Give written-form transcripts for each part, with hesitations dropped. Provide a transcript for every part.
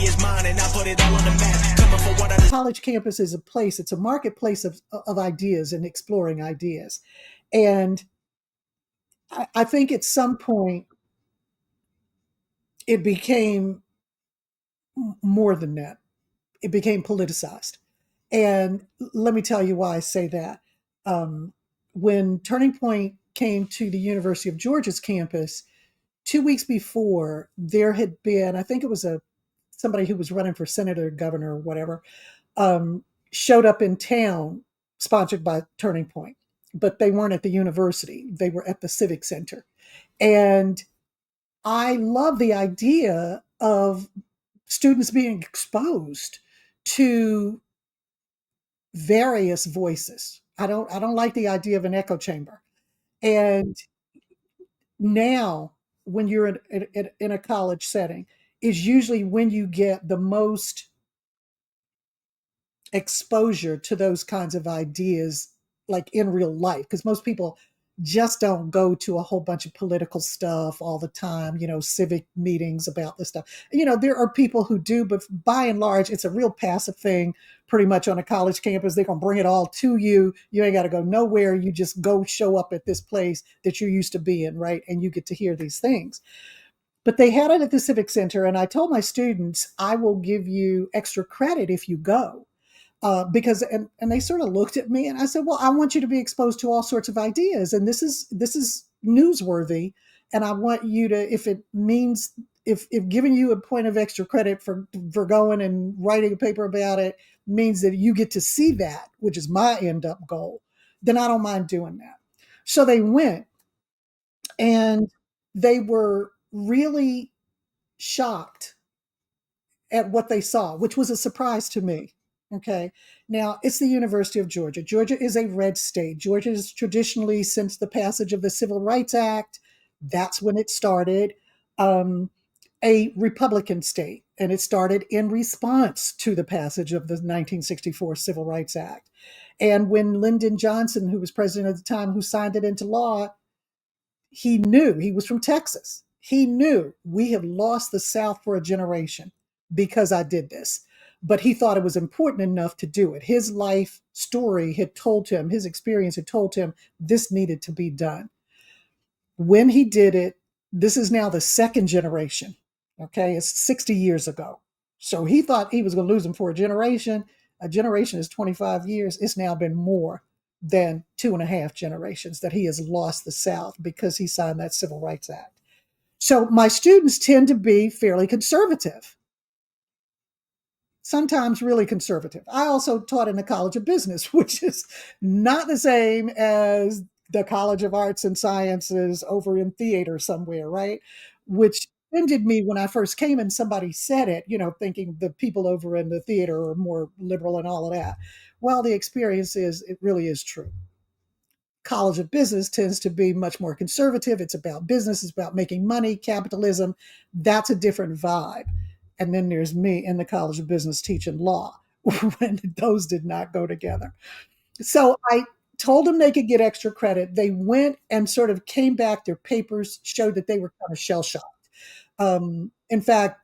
is mine, and I put it all on the map. Coming for what I college campus is a place, it's a marketplace of ideas and exploring ideas. And I think at some point it became more than that. It became politicized. And let me tell you why I say that. Um, when Turning Point came to the University of Georgia's campus, 2 weeks before, there had been, I think it was somebody who was running for senator, governor, or whatever, um, showed up in town, sponsored by Turning Point, but they weren't at the university. They were at the Civic Center. And I love the idea of students being exposed to various voices. I don't like the idea of an echo chamber. And now, when you're in a college setting, is usually when you get the most exposure to those kinds of ideas, like in real life, because most people just don't go to a whole bunch of political stuff all the time, civic meetings about this stuff. There are people who do, but by and large, it's a real passive thing pretty much on a college campus. They're going to bring it all to you. You ain't got to go nowhere. You just go show up at this place that you're used to being, right? And you get to hear these things. But they had it at the Civic Center, and I told my students, I will give you extra credit if you go, because and they sort of looked at me, and I said, well, I want you to be exposed to all sorts of ideas, and this is newsworthy, and I want you to, if it means, if giving you a point of extra credit for going and writing a paper about it means that you get to see that, which is my end up goal, then I don't mind doing that. So they went, and they were really shocked at what they saw, which was a surprise to me. Okay. Now, it's the University of Georgia. Georgia is a red state. Georgia is traditionally, since the passage of the Civil Rights Act, that's when it started, a Republican state. And it started in response to the passage of the 1964 Civil Rights Act. And when Lyndon Johnson, who was president at the time, who signed it into law, he knew, he was from Texas. He knew we have lost the South for a generation because I did this. But he thought it was important enough to do it. His life story had told him, his experience had told him this needed to be done. When he did it, this is now the second generation. Okay, it's 60 years ago. So he thought he was going to lose them for a generation. A generation is 25 years. It's now been more than 2.5 generations that he has lost the South because he signed that Civil Rights Act. So my students tend to be fairly conservative, sometimes really conservative. I also taught in the College of Business, which is not the same as the College of Arts and Sciences over in theater somewhere, right? Which offended me when I first came and somebody said it, thinking the people over in the theater are more liberal and all of that. Well, the experience is, it really is true. College of Business tends to be much more conservative. It's about business, it's about making money, capitalism. That's a different vibe. And then there's me in the College of Business teaching law, when those did not go together. So I told them they could get extra credit. They went and sort of came back. Their papers showed that they were kind of shell shocked. In fact,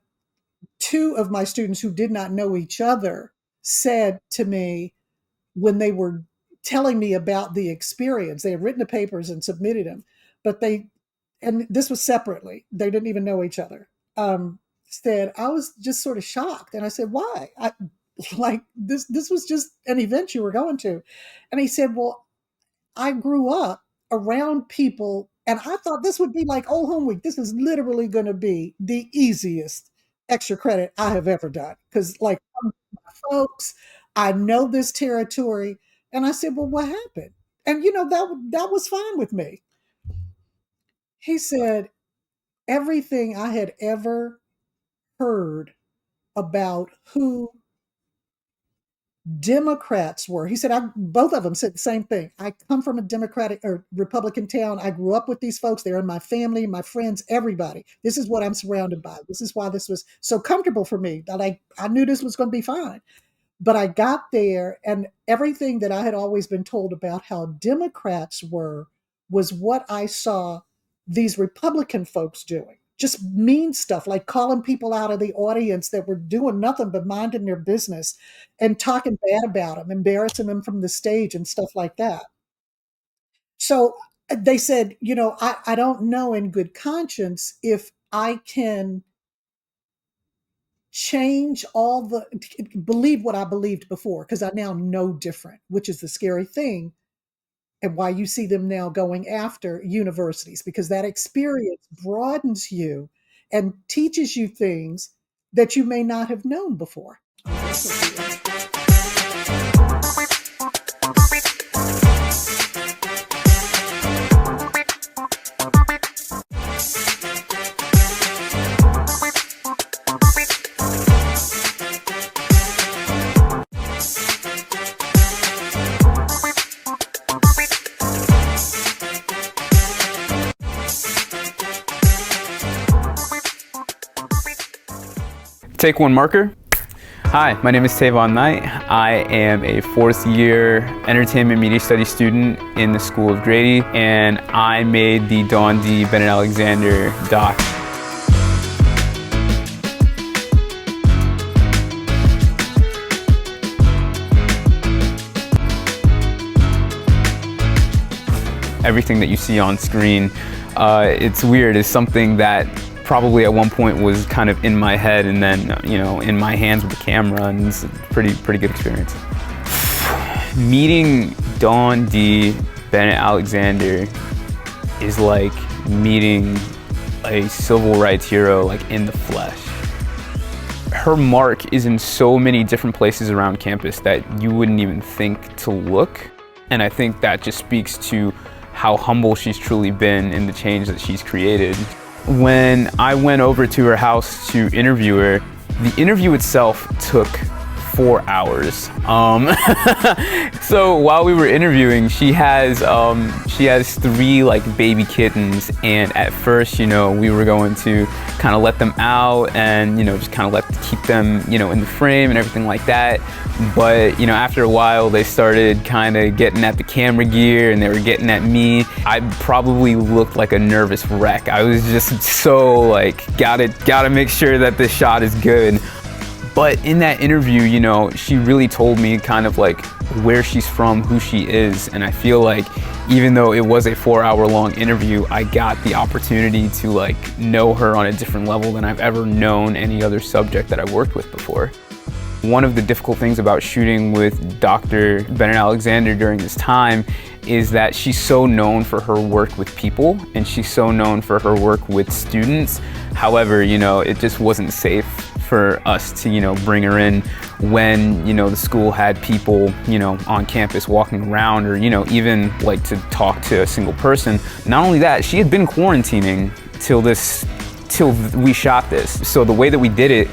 two of my students who did not know each other said to me, when they were telling me about the experience, they had written the papers and submitted them, but and this was separately, they didn't even know each other, said, I was just sort of shocked. And I said, why? Like, this was just an event you were going to. And he said, well, I grew up around people, and I thought this would be like old home week. This is literally going to be the easiest extra credit I have ever done. Because, like, folks, I know this territory. And I said, well, what happened? And, that was fine with me. He said, everything I had ever heard about who Democrats were. He said, both of them said the same thing. I come from a Democratic or Republican town. I grew up with these folks. They're in my family, my friends, everybody. This is what I'm surrounded by. This is why this was so comfortable for me that I knew this was going to be fine. But I got there, and everything that I had always been told about how Democrats were was what I saw these Republican folks doing. just mean stuff, like calling people out of the audience that were doing nothing but minding their business and talking bad about them, embarrassing them from the stage and stuff like that. So they said, I don't know in good conscience if I can change all the believe what I believed before, because I now know different, which is the scary thing, and why you see them now going after universities, because that experience broadens you and teaches you things that you may not have known before. Take one marker. Hi, my name is Tévon Knight. I am a fourth year entertainment media studies student in the School of Grady, and I made the Dawn D. Bennett-Alexander doc. Everything that you see on screen, it's weird, is something that probably at one point was kind of in my head, and then in my hands with the camera, and it's a pretty good experience. Meeting Dawn D. Bennett-Alexander is like meeting a civil rights hero, like in the flesh. Her mark is in so many different places around campus that you wouldn't even think to look, and I think that just speaks to how humble she's truly been in the change that she's created. When I went over to her house to interview her, the interview itself took 4 hours. So while we were interviewing, she has 3 like baby kittens, and at first, we were going to kind of let them out and just kind of keep them in the frame and everything like that. But after a while, they started kind of getting at the camera gear, and they were getting at me. I probably looked like a nervous wreck. I was just so like, gotta make sure that this shot is good. But in that interview, she really told me kind of like where she's from, who she is. And I feel like even though it was a 4-hour long interview, I got the opportunity to like know her on a different level than I've ever known any other subject that I've worked with before. One of the difficult things about shooting with Dr. Bennett-Alexander during this time is that she's so known for her work with people, and she's so known for her work with students. However, it just wasn't safe for us to, bring her in when, the school had people, on campus walking around, or, even like to talk to a single person. Not only that, she had been quarantining till we shot this. So the way that we did it,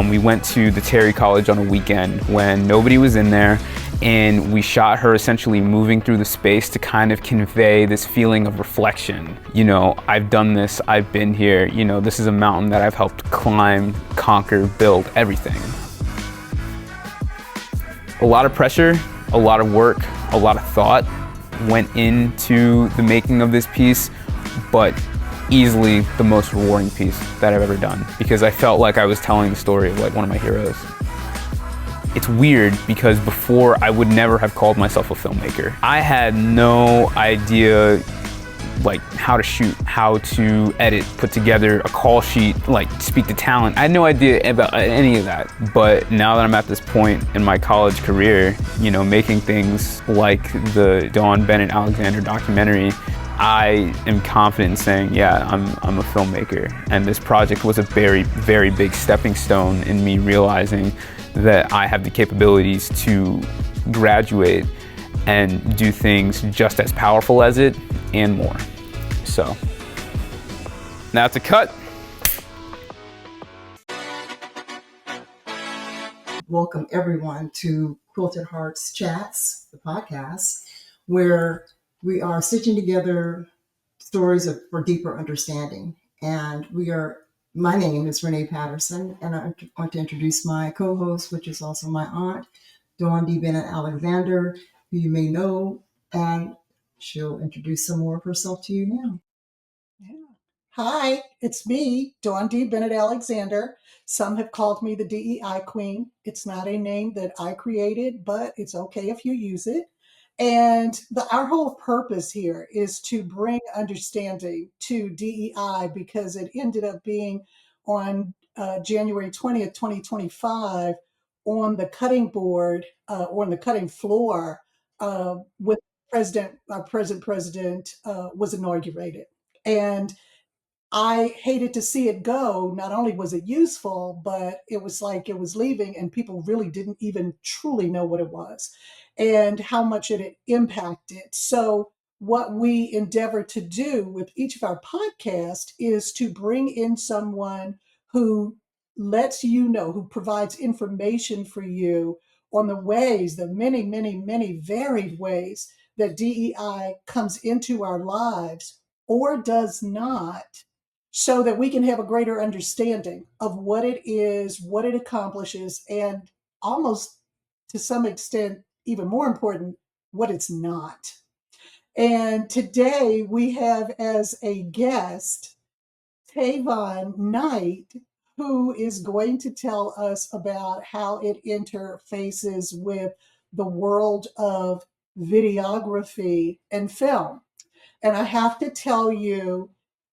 we went to the Terry College on a weekend when nobody was in there, and we shot her essentially moving through the space to kind of convey this feeling of reflection. I've done this, I've been here, this is a mountain that I've helped climb, conquer, build, everything. A lot of pressure, a lot of work, a lot of thought went into the making of this piece, but easily the most rewarding piece that I've ever done, because I felt like I was telling the story of like one of my heroes. It's weird because before I would never have called myself a filmmaker. I had no idea like how to shoot, how to edit, put together a call sheet, like speak to talent. I had no idea about any of that. But now that I'm at this point in my college career, making things like the Dawn Bennett-Alexander documentary, I am confident in saying, yeah, I'm a filmmaker. And this project was a very, very big stepping stone in me realizing that I have the capabilities to graduate and do things just as powerful as it and more. So, now it's a cut. Welcome everyone to Quilted Hearts Chats, the podcast, where we are stitching together stories for deeper understanding. And my name is Renee Patterson, and I want to introduce my co-host, which is also my aunt, Dawn D. Bennett-Alexander, who you may know, and she'll introduce some more of herself to you now. Yeah. Hi, it's me, Dawn D. Bennett-Alexander. Some have called me the DEI Queen. It's not a name that I created, but it's okay if you use it. And our whole purpose here is to bring understanding to DEI because it ended up being on January 20th, 2025, on the cutting board, or on the cutting floor, with our present president was inaugurated. And I hated to see it go. Not only was it useful, but it was like it was leaving and people really didn't even truly know what it was and how much it had impacted. So, what we endeavor to do with each of our podcasts is to bring in someone who lets you know, who provides information for you on the ways, the many, many, many varied ways that DEI comes into our lives or does not, so that we can have a greater understanding of what it is, what it accomplishes, and almost to some extent, even more important, what it's not. And today we have as a guest Tévon Knight, who is going to tell us about how it interfaces with the world of videography and film. And I have to tell you,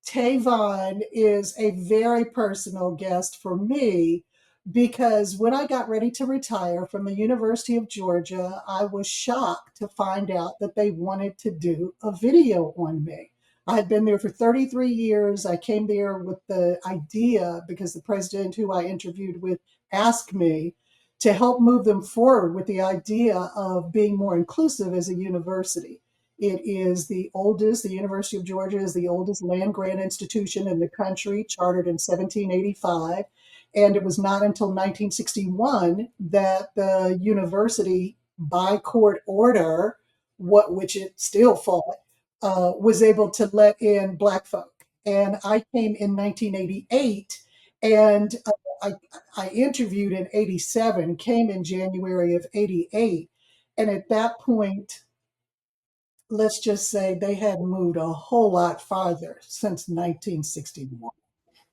Tévon is a very personal guest for me because when I got ready to retire from the University of Georgia, I was shocked to find out that they wanted to do a video on me. I had been there for 33 years. I came there with the idea because the president who I interviewed with asked me to help move them forward with the idea of being more inclusive as a university. It is the University of Georgia is the oldest land grant institution in the country, chartered in 1785. And it was not until 1961 that the university, by court order, which it still fought, was able to let in Black folk. And I came in 1988, and I, I interviewed in 87, came in January of 88. And at that point, let's just say they hadn't moved a whole lot farther since 1961.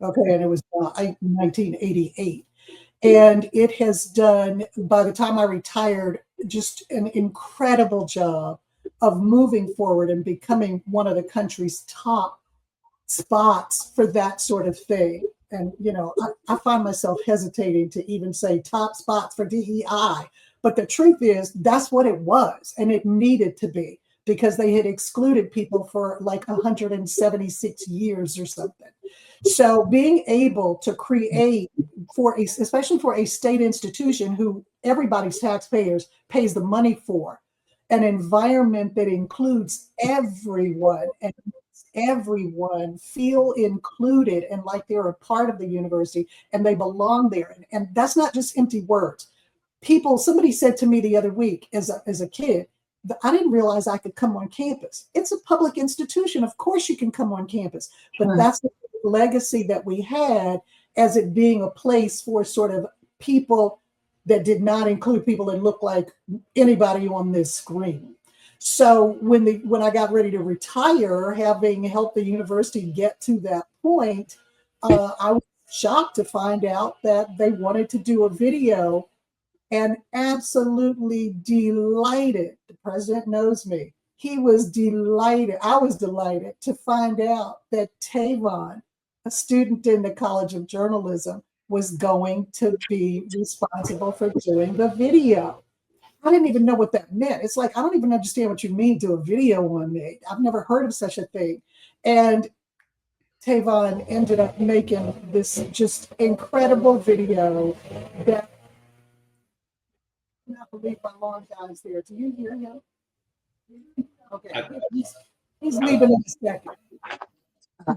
Okay, and it was 1988. And it has done, by the time I retired, just an incredible job of moving forward and becoming one of the country's top spots for that sort of thing. And, I find myself hesitating to even say top spots for DEI. But the truth is, that's what it was. And it needed to be because they had excluded people for like 176 years or something. So being able to create especially for a state institution who everybody's taxpayers pays the money for, an environment that includes everyone and everyone feel included and like they're a part of the university and they belong there. And that's not just empty words. Somebody said to me the other week as a kid, I didn't realize I could come on campus. It's a public institution. Of course you can come on campus, but that's the legacy that we had as it being a place for sort of people that did not include people that look like anybody on this screen. So when I got ready to retire, having helped the university get to that point, I was shocked to find out that they wanted to do a video, and absolutely delighted. The president knows me. He was delighted. I was delighted to find out that Tévon, a student in the College of Journalism, was going to be responsible for doing the video. I didn't even know what that meant. It's like, I don't even understand what you mean, do a video on me. I've never heard of such a thing. And Tévon ended up making this just incredible video that I cannot believe my long guy's there. Do you hear him? Okay. He's leaving in a second.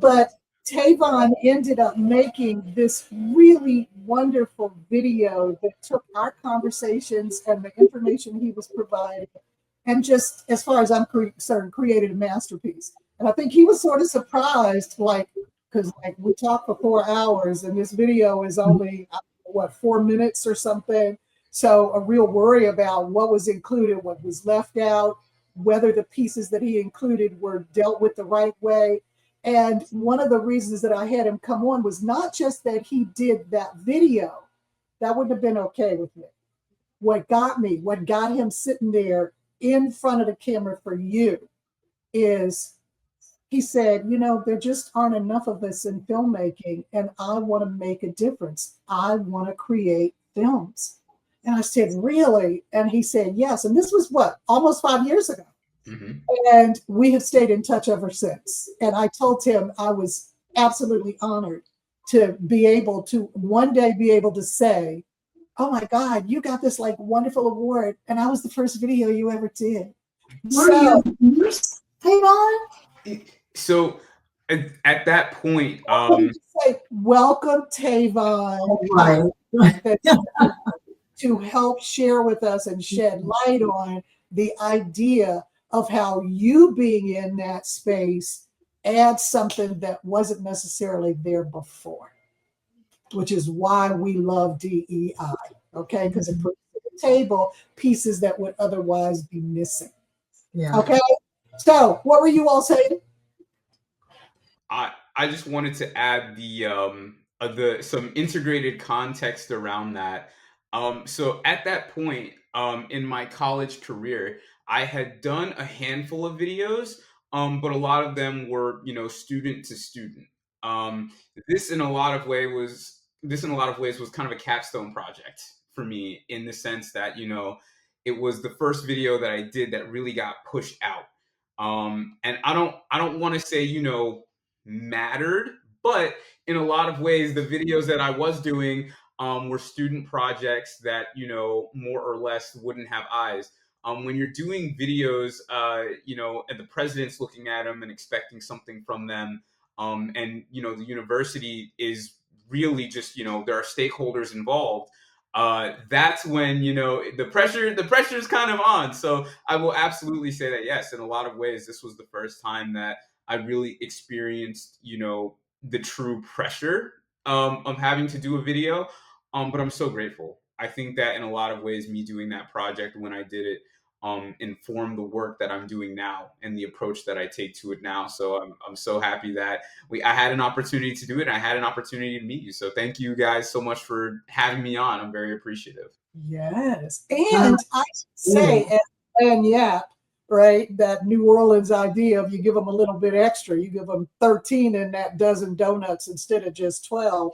But Tévon ended up making this really wonderful video that took our conversations and the information he was providing and just, as far as I'm concerned, created a masterpiece. And I think he was sort of surprised, because we talked for 4 hours and this video is only, 4 minutes or something. So a real worry about what was included, what was left out, whether the pieces that he included were dealt with the right way. And one of the reasons that I had him come on was not just that he did that video. That wouldn't have been okay with me. What got him sitting there in front of the camera for you is he said, there just aren't enough of us in filmmaking, and I want to make a difference. I want to create films. And I said, really? And he said, yes. And this was almost 5 years ago. Mm-hmm. And we have stayed in touch ever since. And I told him I was absolutely honored to be able to one day be able to say, oh my God, you got this wonderful award. And I was the first video you ever did. So, Tévon? So at that point, say, welcome, Tévon, right. to help share with us and shed light on the idea of how you being in that space adds something that wasn't necessarily there before, which is why we love DEI, okay? Because it puts to the table pieces that would otherwise be missing. Yeah. Okay, so what were you all saying? I just wanted to add the some integrated context around that. So at that point, in my college career, I had done a handful of videos, but a lot of them were, student to student. This in a lot of ways was kind of a capstone project for me, in the sense that, it was the first video that I did that really got pushed out. And I don't want to say, mattered, but in a lot of ways, the videos that I was doing were student projects that, more or less wouldn't have eyes. When you're doing videos, and the president's looking at them and expecting something from them, and, the university is really just, there are stakeholders involved. That's when, the pressure is kind of on. So I will absolutely say that, yes, in a lot of ways, this was the first time that I really experienced, the true pressure of having to do a video. But I'm so grateful. I think that in a lot of ways, me doing that project when I did it informed the work that I'm doing now and the approach that I take to it now. So I'm so happy that I had an opportunity to do it. And I had an opportunity to meet you. So thank you guys so much for having me on. I'm very appreciative. Yes. And I say, and yeah, right, that New Orleans idea of you give them a little bit extra, you give them 13 in that dozen donuts instead of just 12.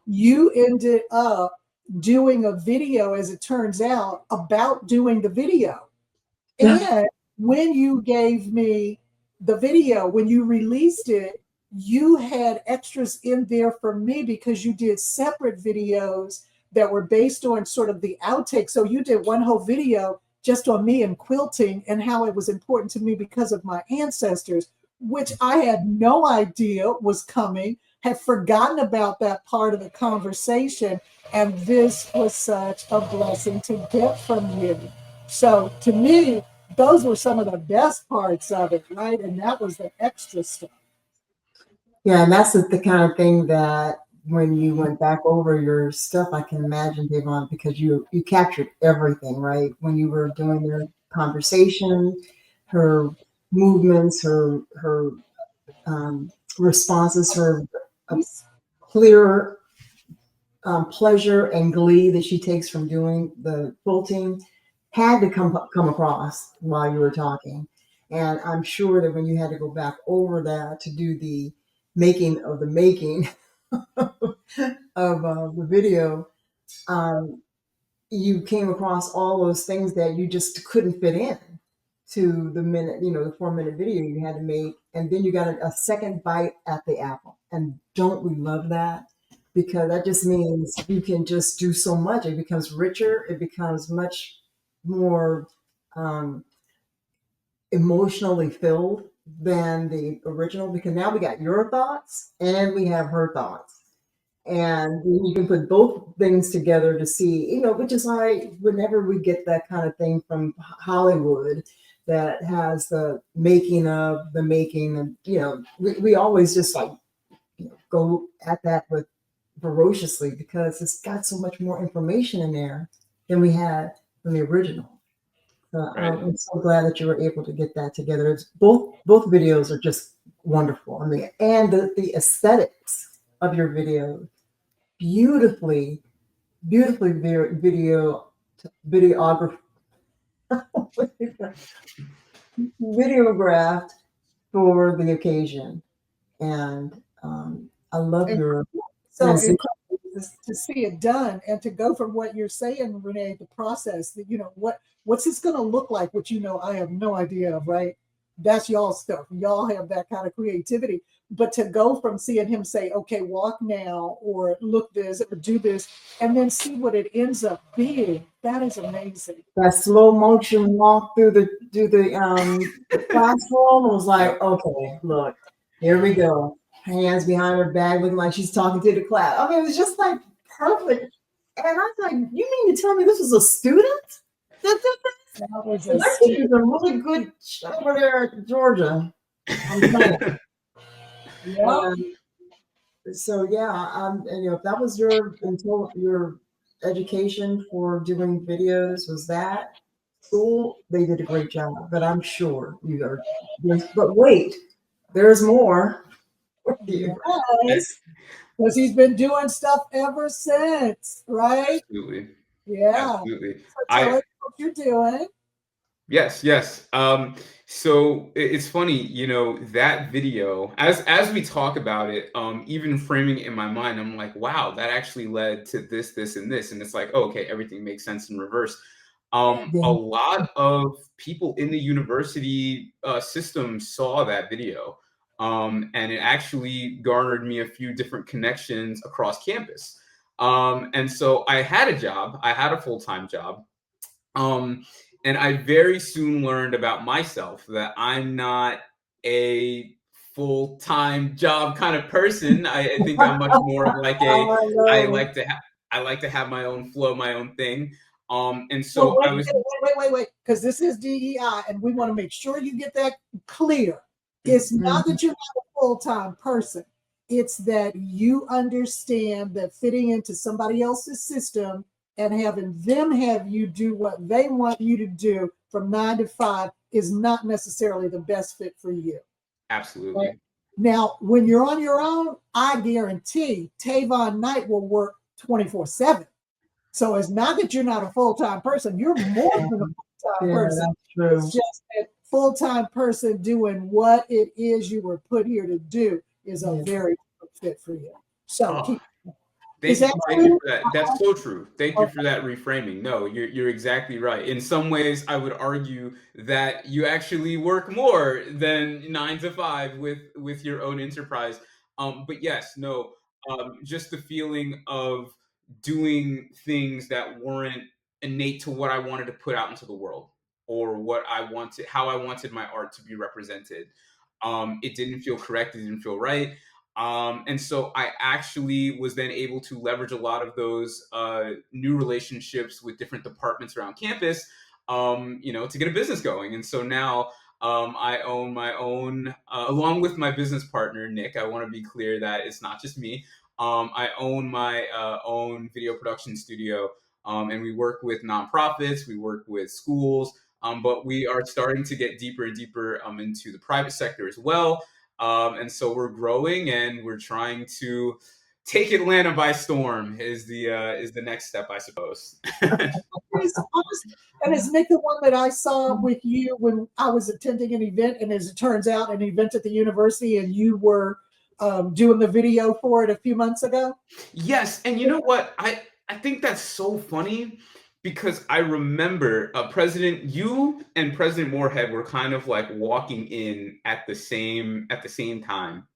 You ended up doing a video, as it turns out, about doing the video. And when you gave me the video, when you released it, you had extras in there for me because you did separate videos that were based on sort of the outtakes. So you did one whole video just on me and quilting and how it was important to me because of my ancestors, which I had no idea was coming, had forgotten about that part of the conversation. And this was such a blessing to get from you. So to me, those were some of the best parts of it, right? And that was the extra stuff. Yeah, and that's the kind of thing that when you went back over your stuff, I can imagine, Tévon, because you captured everything, right? When you were doing your conversation, her movements, her responses, her clear pleasure and glee that she takes from doing the quilting had to come across while you were talking. And I'm sure that when you had to go back over that to do the making of the making of the video, you came across all those things that you just couldn't fit in to the minute, the 4-minute video you had to make. And then you got a second bite at the apple. And don't we love that? Because that just means you can just do so much. It becomes richer. It becomes much more emotionally filled than the original, because now we got your thoughts and we have her thoughts. And you can put both things together to see, which is why whenever we get that kind of thing from Hollywood that has the making of the making, and, we always just go at that with ferociously because it's got so much more information in there than we had from the original. So I'm so glad that you were able to get that together. Both videos are just wonderful. I mean, and the aesthetics of your video, beautifully, beautifully videographed, videographed for the occasion. And I love And your so transition. incredible to see it done and to go from what you're saying, Renee, the process that, what's this going to look like, which, I have no idea of, right? That's y'all stuff. Y'all have that kind of creativity. But to go from seeing him say, okay, walk now, or look this, or do this, and then see what it ends up being, that is amazing. That slow motion walk through the classroom was like, okay, look, here we go. Hands behind her back, looking like she's talking to the class. I mean, it was just like perfect. And I was like, you mean to tell me this was a student that did this? That was And a that kid is a really good over there at Georgia. yeah. So yeah, and if that was your education for doing videos, was that school? They did a great job, but I'm sure you are. But wait, there's more. Yes, because he's been doing stuff ever since, right? Absolutely. Yeah. Absolutely. So tell us what you're doing. Yes. So it's funny, that video, as we talk about it, even framing it in my mind, I'm like, wow, that actually led to this, this, and this. And it's like, oh, okay, everything makes sense in reverse. A lot of people in the university system saw that video. And it actually garnered me a few different connections across campus. And so I had a full-time job. And I very soon learned about myself that I'm not a full-time job kind of person. I think I'm much more of like I like to have my own flow, my own thing. And so Well, I was wait, because this is DEI, and we want to make sure you get that clear. It's not that you're not a full-time person. It's that you understand that fitting into somebody else's system and having them have you do what they want you to do from 9 to 5 is not necessarily the best fit for you. absolutely. Right? Now, when you're on your own, I guarantee Tévon Knight will work 24/7. So it's not that you're not a full-time person. You're more than a full-time person. That's true. It's just that full-time person doing what it is you were put here to do is a very good fit for you. So Thank you for that. That's so true. Thank you for that reframing. No, you're exactly right. In some ways, I would argue that you actually work more than 9 to 5 with your own enterprise. But yes, no, just the feeling of doing things that weren't innate to what I wanted to put out into the world or how I wanted my art to be represented. It didn't feel correct. It didn't feel right. And so I actually was then able to leverage a lot of those new relationships with different departments around campus, to get a business going. And so now I own my own, along with my business partner, Nick. I want to be clear that it's not just me. I own my own video production studio, and we work with nonprofits, we work with schools, but we are starting to get deeper and deeper into the private sector as well. And so we're growing, and we're trying to take Atlanta by storm. Is the next step, I suppose. And is Nick the one that I saw with you when I was attending an event, and as it turns out, an event at the university, and you were doing the video for it a few months ago? Yes, and you know what? I think that's so funny because I remember you and President Moorhead were kind of like walking in at the same time,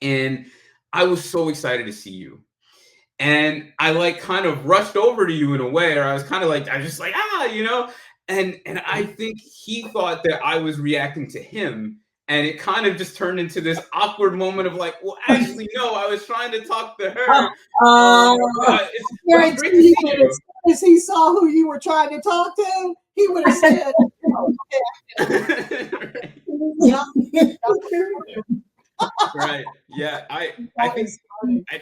and I was so excited to see you. And I like kind of rushed over to you in a way, or I was kind of like, I was just like, and I think he thought that I was reacting to him. And it kind of just turned into this awkward moment of like, well, actually, no, I was trying to talk to her. It's great to see you. As he saw who you were trying to talk to, he would have said, Right. Yeah. I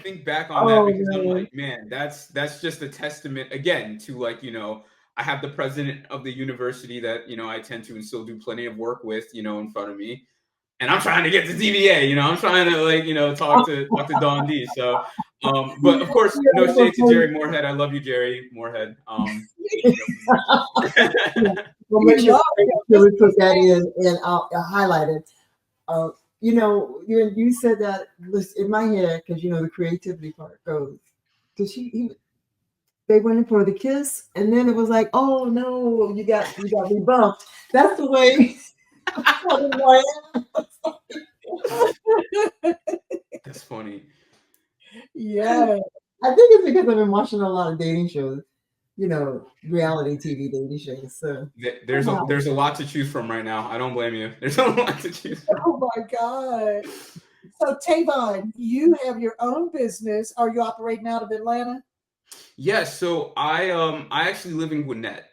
think back on that because I'm like, man, that's just a testament again to like, I have the president of the university that, I tend to and still do plenty of work with, in front of me. and I'm trying to get to DBA. I'm trying to talk to Dawn D. So, but of course, no shade to Jerry Moorhead. I love you, Jerry Moorhead. We'll make sure we put that in and I'll highlight it. You said that in my head because the creativity part goes. Because they went in for the kiss, and then it was like, oh no, you got rebuffed. That's the way. That's funny. Yeah. I think it's because I've been watching a lot of dating shows, reality TV dating shows. So there's a lot to choose from right now. I don't blame you. There's a lot to choose from. Oh my God. So Tévon, you have your own business. Are you operating out of Atlanta? Yes. So I actually live in Gwinnett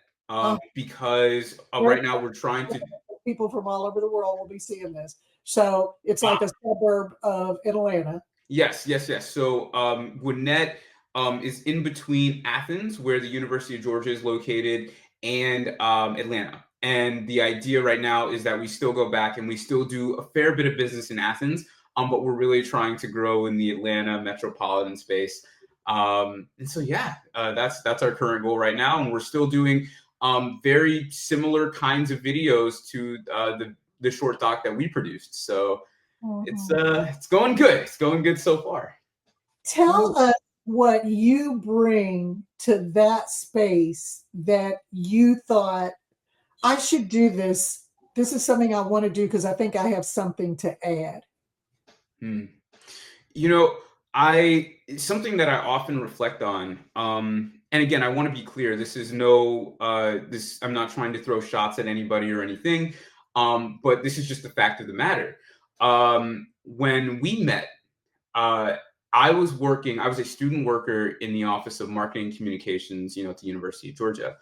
because right now we're trying to. People from all over the world will be seeing this. So it's like a suburb of Atlanta. Yes. So Gwinnett is in between Athens, where the University of Georgia is located, and Atlanta. And the idea right now is that we still go back and we still do a fair bit of business in Athens, but we're really trying to grow in the Atlanta metropolitan space. And so, that's our current goal right now. And we're still doing very similar kinds of videos to the short doc that we produced. So it's going good. It's going good so far. Tell us what you bring to that space that you thought, I should do this. This is something I want to do because I think I have something to add. Something that I often reflect on, and again, I want to be clear, this is I'm not trying to throw shots at anybody or anything, but this is just the fact of the matter. When we met, I was a student worker in the Office of Marketing Communications, at the University of Georgia.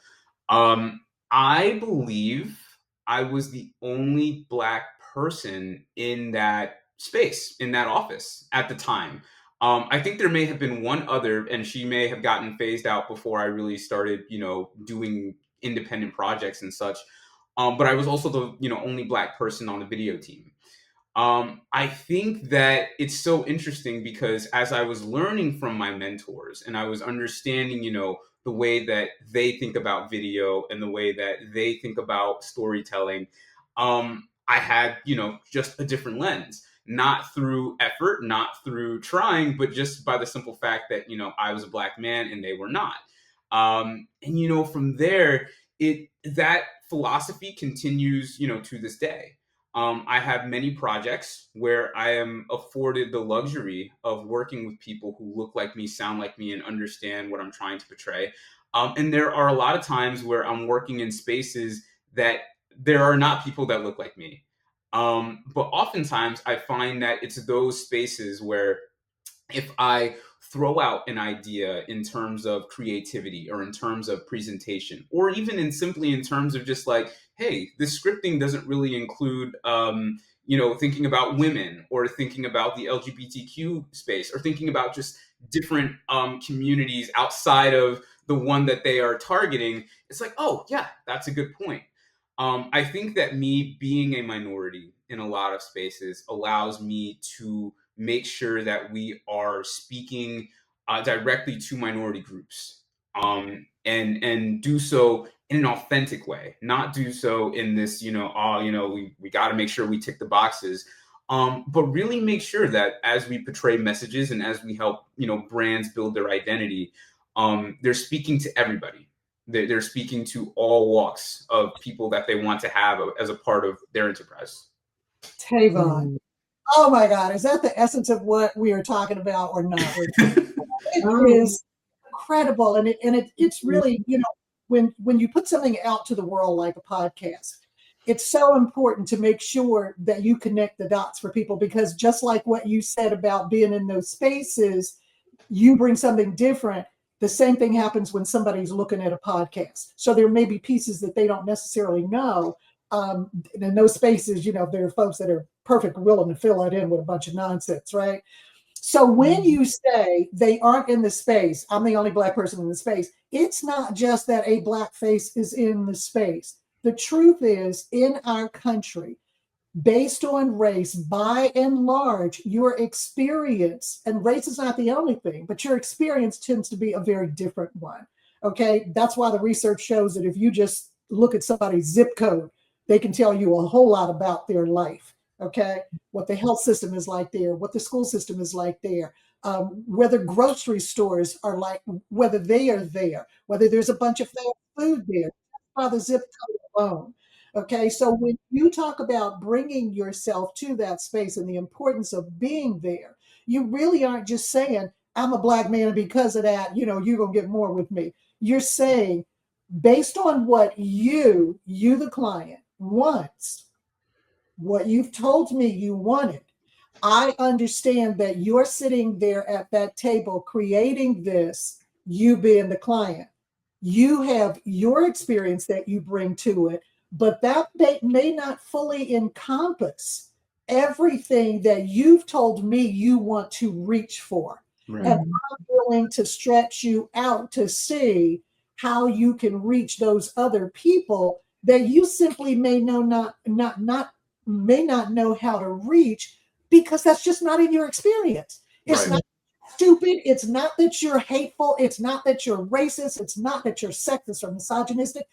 I believe I was the only Black person in that space, in that office at the time. I think there may have been one other, and she may have gotten phased out before I really started, doing independent projects and such. But I was also the, only Black person on the video team. I think that it's so interesting because as I was learning from my mentors and I was understanding, the way that they think about video and the way that they think about storytelling, I had, just a different lens. Not through effort, not through trying, but just by the simple fact that, I was a Black man and they were not. And, from there, that philosophy continues, to this day. I have many projects where I am afforded the luxury of working with people who look like me, sound like me, and understand what I'm trying to portray. And there are a lot of times where I'm working in spaces that there are not people that look like me. But oftentimes I find that it's those spaces where if I throw out an idea in terms of creativity or in terms of presentation, or even simply in terms of just like, hey, this scripting doesn't really include, thinking about women or thinking about the LGBTQ space or thinking about just different communities outside of the one that they are targeting. It's like, oh yeah, that's a good point. I think that me being a minority in a lot of spaces allows me to make sure that we are speaking directly to minority groups, and do so in an authentic way, not do so in this, we got to make sure we tick the boxes, but really make sure that as we portray messages and as we help, brands build their identity, they're speaking to everybody. They're speaking to all walks of people that they want to have as a part of their enterprise. Tévon. Oh my God, is that the essence of what we are talking about or not? It is incredible. And it's really, when you put something out to the world like a podcast, it's so important to make sure that you connect the dots for people, because just like what you said about being in those spaces, you bring something different. The same thing happens when somebody's looking at a podcast. So there may be pieces that they don't necessarily know. In those spaces, there are folks that are perfectly willing to fill it in with a bunch of nonsense, right? So when you say they aren't in the space, I'm the only Black person in the space, it's not just that a Black face is in the space. The truth is, in our country, based on race, by and large, your experience, and race is not the only thing, but your experience tends to be a very different one. Okay. That's why the research shows that if you just look at somebody's zip code, they can tell you a whole lot about their life. Okay. What the health system is like there, what the school system is like there, whether grocery stores are like, whether they are there, whether there's a bunch of fast food there, by the zip code alone. Okay, so when you talk about bringing yourself to that space and the importance of being there, you really aren't just saying, I'm a Black man, and because of that, you're going to get more with me. You're saying, based on what you, the client, wants, what you've told me you wanted, I understand that you're sitting there at that table creating this, you being the client. You have your experience that you bring to it, but that may not fully encompass everything that you've told me you want to reach for. Right. And I'm willing to stretch you out to see how you can reach those other people that you simply may not know how to reach, because that's just not in your experience. It's Right. not stupid. It's not that you're hateful. It's not that you're racist. It's not that you're sexist or misogynistic,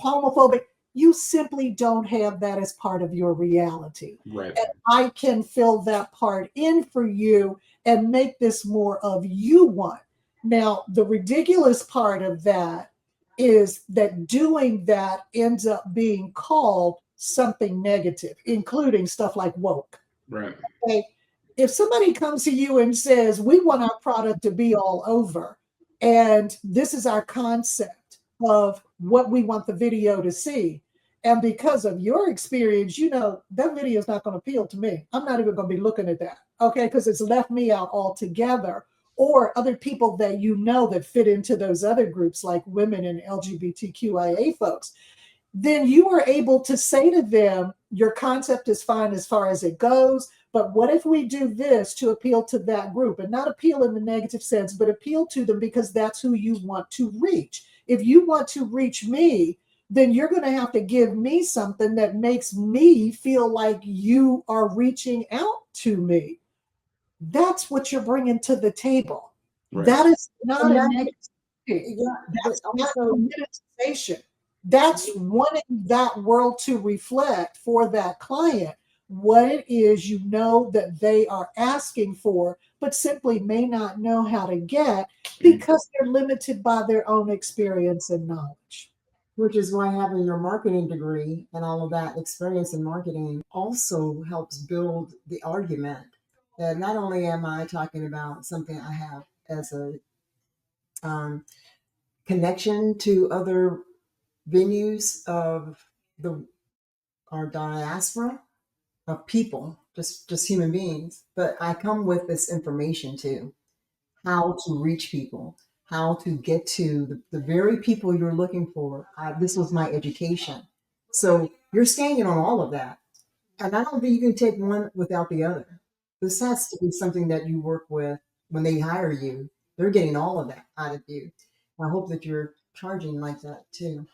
homophobic. You simply don't have that as part of your reality. Right. And I can fill that part in for you and make this more of you want. Now, the ridiculous part of that is that doing that ends up being called something negative, including stuff like woke. Right. Okay? If somebody comes to you and says, we want our product to be all over, and this is our concept of what we want the video to see, and because of your experience, that video is not going to appeal to me. I'm not even going to be looking at that, okay? Because it's left me out altogether. Or other people that that fit into those other groups like women and LGBTQIA folks, then you are able to say to them, your concept is fine as far as it goes, but what if we do this to appeal to that group? And not appeal in the negative sense, but appeal to them because that's who you want to reach. If you want to reach me, then you're going to have to give me something that makes me feel like you are reaching out to me. That's what you're bringing to the table. Right. That is not And a that- negative thing. Yeah, That's but not also, politicization. That's wanting that world to reflect for that client what it is that they are asking for, but simply may not know how to get because they're limited by their own experience and knowledge. which is why having your marketing degree and all of that experience in marketing also helps build the argument that not only am I talking about something I have as a connection to other venues of our diaspora of people, just human beings, but I come with this information too, how to reach people, how to get to the very people you're looking for. This was my education. So you're standing on all of that. And I don't think you can take one without the other. This has to be something that you work with when they hire you. They're getting all of that out of you. I hope that you're charging like that too.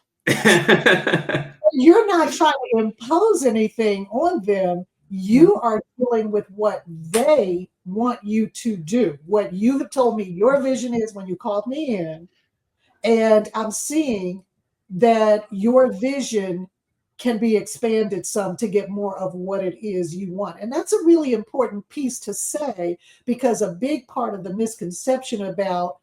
You're not trying to impose anything on them. You are dealing with what they want you to do. What you have told me your vision is when you called me in, and I'm seeing that your vision can be expanded some to get more of what it is you want. And that's a really important piece to say, because a big part of the misconception about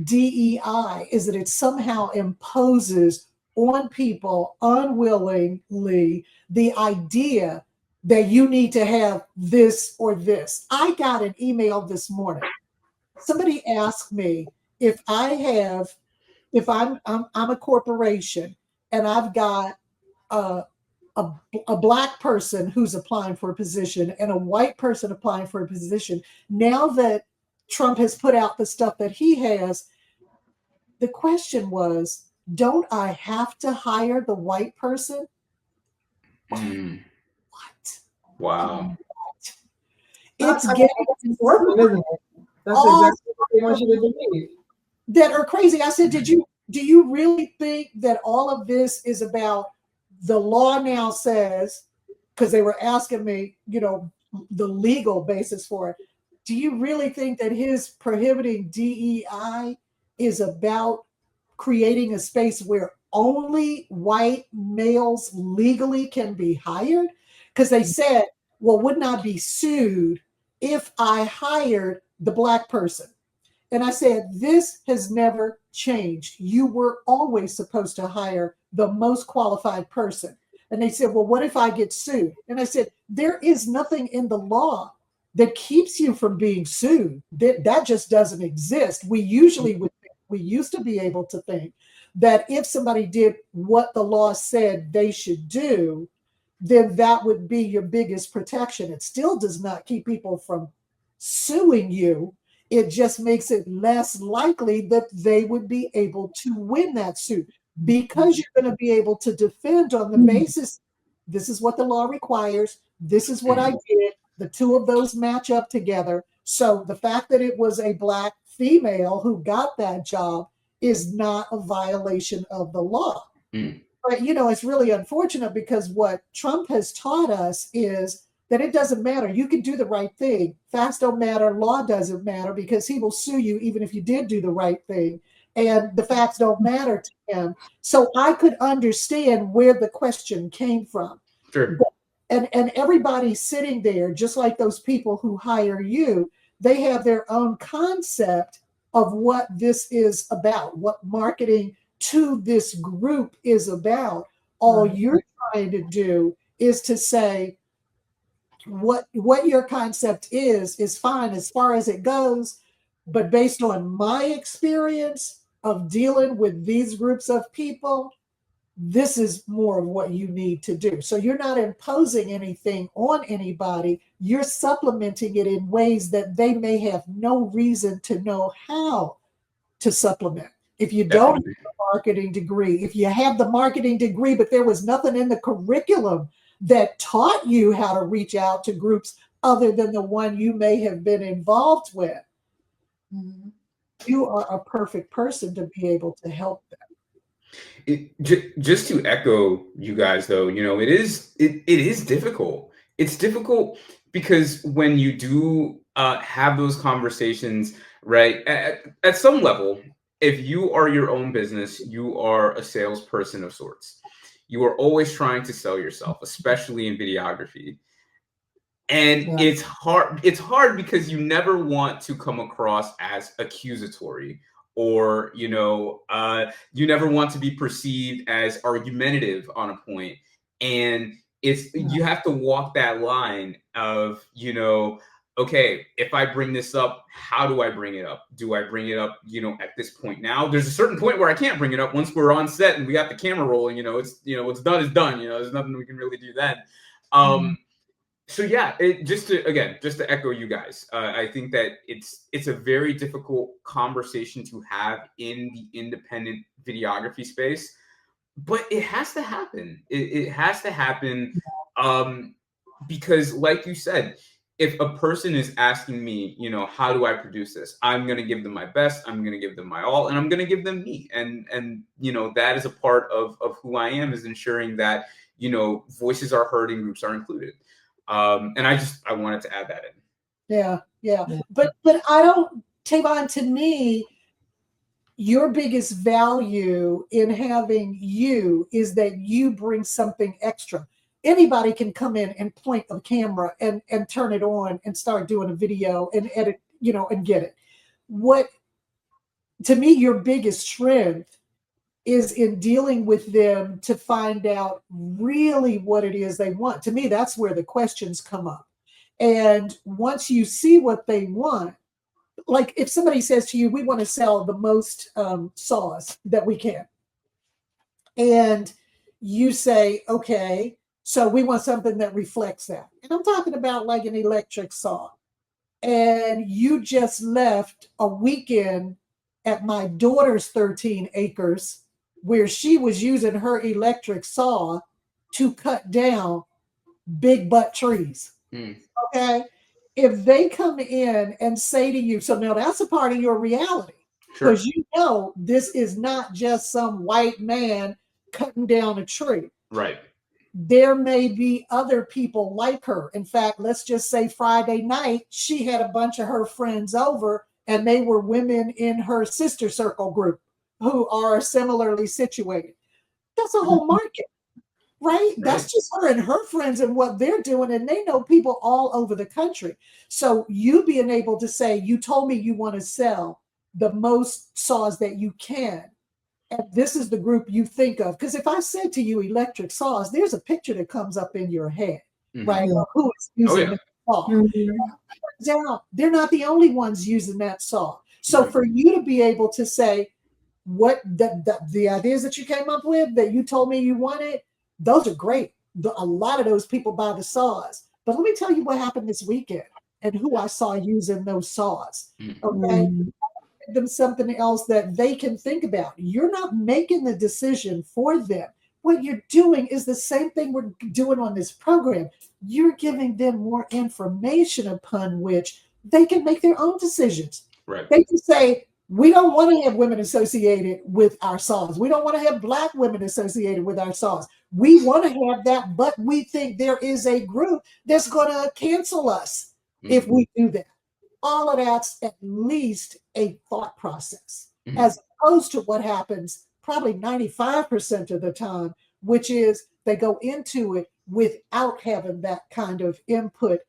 DEI is that it somehow imposes on people unwillingly the idea that you need to have this or this. I got an email this morning. Somebody asked me if I'm a corporation and I've got a Black person who's applying for a position and a white person applying for a position. Now that Trump has put out the stuff that he has, the question was, don't I have to hire the white person? Mm. What? Wow. It's I mean, getting it's working, isn't it? That's all exactly what they want you to believe. that are crazy. I said, do you really think that all of this is about the law now says because they were asking me, the legal basis for it. Do you really think that his prohibiting DEI is about creating a space where only white males legally can be hired? Because they said, well, wouldn't I be sued if I hired the Black person? And I said, this has never changed. You were always supposed to hire the most qualified person. And they said, well, what if I get sued? And I said, there is nothing in the law that keeps you from being sued. That just doesn't exist. We used to be able to think that if somebody did what the law said they should do, then that would be your biggest protection. It still does not keep people from suing you. It just makes it less likely that they would be able to win that suit, because you're going to be able to defend on the basis, this is what the law requires, this is what I did, the two of those match up together. So the fact that it was a Black female who got that job is not a violation of the law. But, it's really unfortunate, because what Trump has taught us is that it doesn't matter. You can do the right thing. Facts don't matter. Law doesn't matter, because he will sue you even if you did do the right thing. And the facts don't matter to him. So I could understand where the question came from. Sure. And everybody sitting there, just like those people who hire you, they have their own concept of what this is about, what marketing to this group is about. All you're trying to do is to say, what your concept is fine as far as it goes, but based on my experience of dealing with these groups of people, this is more of what you need to do. So you're not imposing anything on anybody. You're supplementing it in ways that they may have no reason to know how to supplement. If you don't have a marketing degree, if you have the marketing degree, but there was nothing in the curriculum that taught you how to reach out to groups other than the one you may have been involved with, you are a perfect person to be able to help them. Just to echo you guys, though, it is difficult. It's difficult because when you do have those conversations, right, at some level, if you are your own business, you are a salesperson of sorts. You are always trying to sell yourself, especially in videography. And it's hard. It's hard because you never want to come across as accusatory, or you never want to be perceived as argumentative on a point. And you have to walk that line of, okay, if I bring this up, how do I bring it up? Do I bring it up, at this point now? There's a certain point where I can't bring it up. Once we're on set and we got the camera rolling, it's what's done is done. There's nothing we can really do then. So yeah, just to echo you guys, I think that it's a very difficult conversation to have in the independent videography space, but it has to happen. It has to happen because, like you said, if a person is asking me, how do I produce this? I'm going to give them my best. I'm going to give them my all, and I'm going to give them me. And that is a part of who I am, is ensuring that, voices are heard and groups are included. And I wanted to add that in. Yeah. But I don't, Tévon, to me, your biggest value in having you is that you bring something extra. Anybody can come in and point a camera and turn it on and start doing a video and edit, and get it. What, to me, your biggest strength is in dealing with them to find out really what it is they want. To me, that's where the questions come up. And once you see what they want, like if somebody says to you, we want to sell the most saws that we can. And you say, okay, so we want something that reflects that. And I'm talking about like an electric saw. And you just left a weekend at my daughter's 13 acres where she was using her electric saw to cut down big butt trees. Okay. If they come in and say to you, so now that's a part of your reality, because this is not just some white man cutting down a tree. Right. there may be other people like her. In fact, let's just say Friday night, she had a bunch of her friends over, and they were women in her sister circle group who are similarly situated. That's a whole market, right? That's just her and her friends and what they're doing, and they know people all over the country. So you being able to say, you told me you want to sell the most saws that you can, and this is the group you think of. Because if I said to you electric saws, there's a picture that comes up in your head, right? Of who is using that saw. Down, they're not the only ones using that saw. So for you to be able to say, what the ideas that you came up with that you told me you wanted, those are great. A lot of those people buy the saws. But let me tell you what happened this weekend and who I saw using those saws. Okay. Them something else that they can think about. You're not making the decision for them. What you're doing is the same thing we're doing on this program. You're giving them more information upon which they can make their own decisions. Right. They can say, we don't want to have women associated with our saws. We don't want to have Black women associated with our saws. We want to have that, but we think there is a group that's going to cancel us if we do that. All of that's at least a thought process, as opposed to what happens probably 95% of the time, which is they go into it without having that kind of input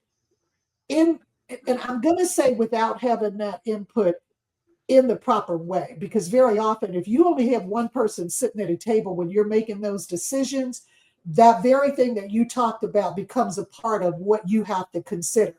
in. And I'm going to say without having that input in the proper way, because very often if you only have one person sitting at a table when you're making those decisions, that very thing that you talked about becomes a part of what you have to consider.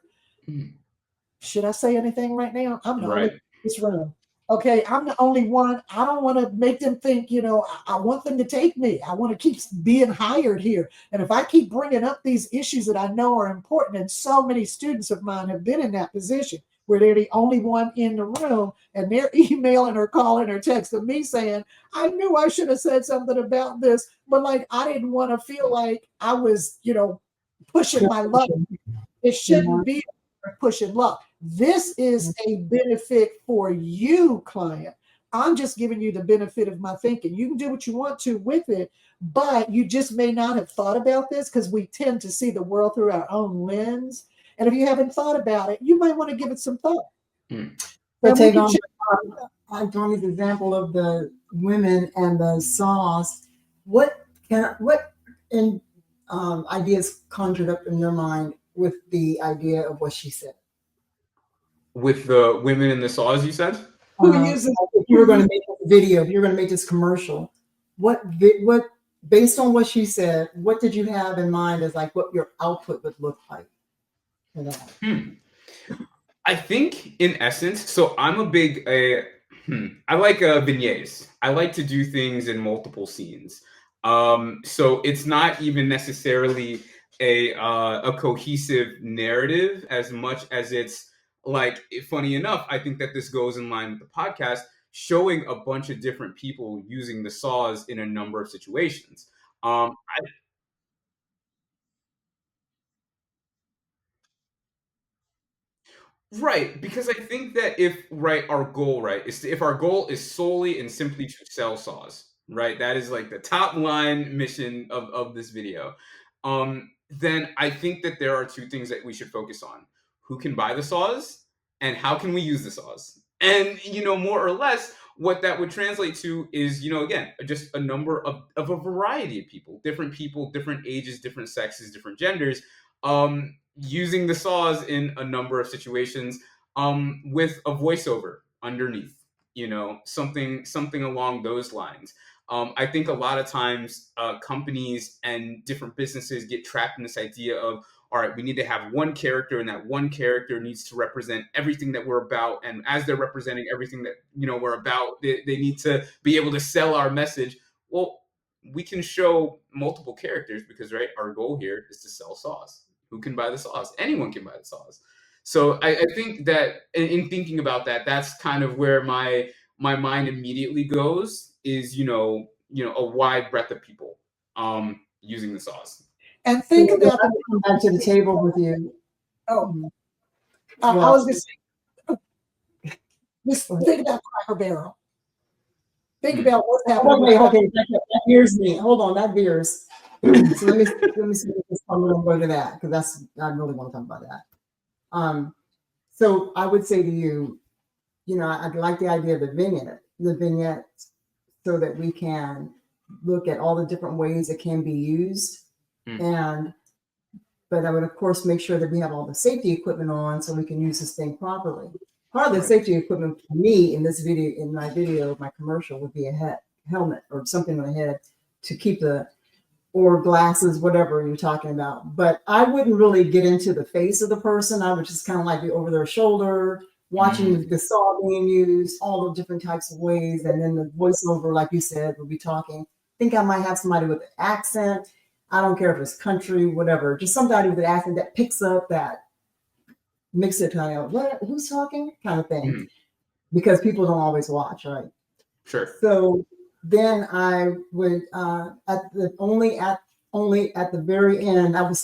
Should I say anything right now? I'm the only in this room. Okay, I'm the only one. I don't want to make them think, I want them to take me. I want to keep being hired here. And if I keep bringing up these issues that I know are important, and so many students of mine have been in that position where they're the only one in the room, and they're emailing or calling or texting me saying, I knew I should have said something about this, but I didn't want to feel like I was, pushing my luck. It shouldn't be pushing luck. This is a benefit for you, client. I'm just giving you the benefit of my thinking. You can do what you want to with it, but you just may not have thought about this because we tend to see the world through our own lens. And if you haven't thought about it, you might want to give it some thought. But take on Tony's example of the women and the saws. What ideas conjured up in your mind with the idea of what she said? With the women in the saws, you said? If you were going to make a video, if you were going to make this commercial, what based on what she said, what did you have in mind as what your output would look like for that? I think in essence, so I'm a big, I like vignettes. I like to do things in multiple scenes. So it's not even necessarily a cohesive narrative as much as it's funny enough, I think that this goes in line with the podcast, showing a bunch of different people using the saws in a number of situations. Right, because I think that if our goal is if our goal is solely and simply to sell saws, right, that is the top line mission of this video, then I think that there are two things that we should focus on: who can buy the saws and how can we use the saws. And more or less what that would translate to is again just a number of a variety of people, different ages, different sexes, different genders, using the saws in a number of situations, with a voiceover underneath, something along those lines. I think a lot of times companies and different businesses get trapped in this idea of, all right, we need to have one character, and that one character needs to represent everything that we're about. And as they're representing everything that we're about, they need to be able to sell our message. Well, we can show multiple characters because our goal here is to sell saws. Who can buy the saws? Anyone can buy the saws. So I think that in thinking about that, that's kind of where my mind immediately goes, is a wide breadth of people using the saws. And think about come back to the table with you. I was going to say, just think about Cracker Barrel. Think about what's happening. Okay, that veers me. Hold on, that veers. So let me see if this I'm going to go to that because I really want to talk about that. So I would say to you, I'd like the idea of the vignette, so that we can look at all the different ways it can be used. But I would, of course, make sure that we have all the safety equipment on so we can use this thing properly. Part of the safety equipment for me in my commercial, would be a helmet or something on the head to keep or glasses, whatever you're talking about. But I wouldn't really get into the face of the person. I would just kind of like be over their shoulder, watching the saw being used, all the different types of ways. And then the voiceover, like you said, will be talking. I think I might have somebody with an accent. I don't care if it's country, whatever, just somebody with an accent that picks up that makes it kind of, who's talking kind of thing, because people don't always watch, right? Sure. So then I would only at the very end, I would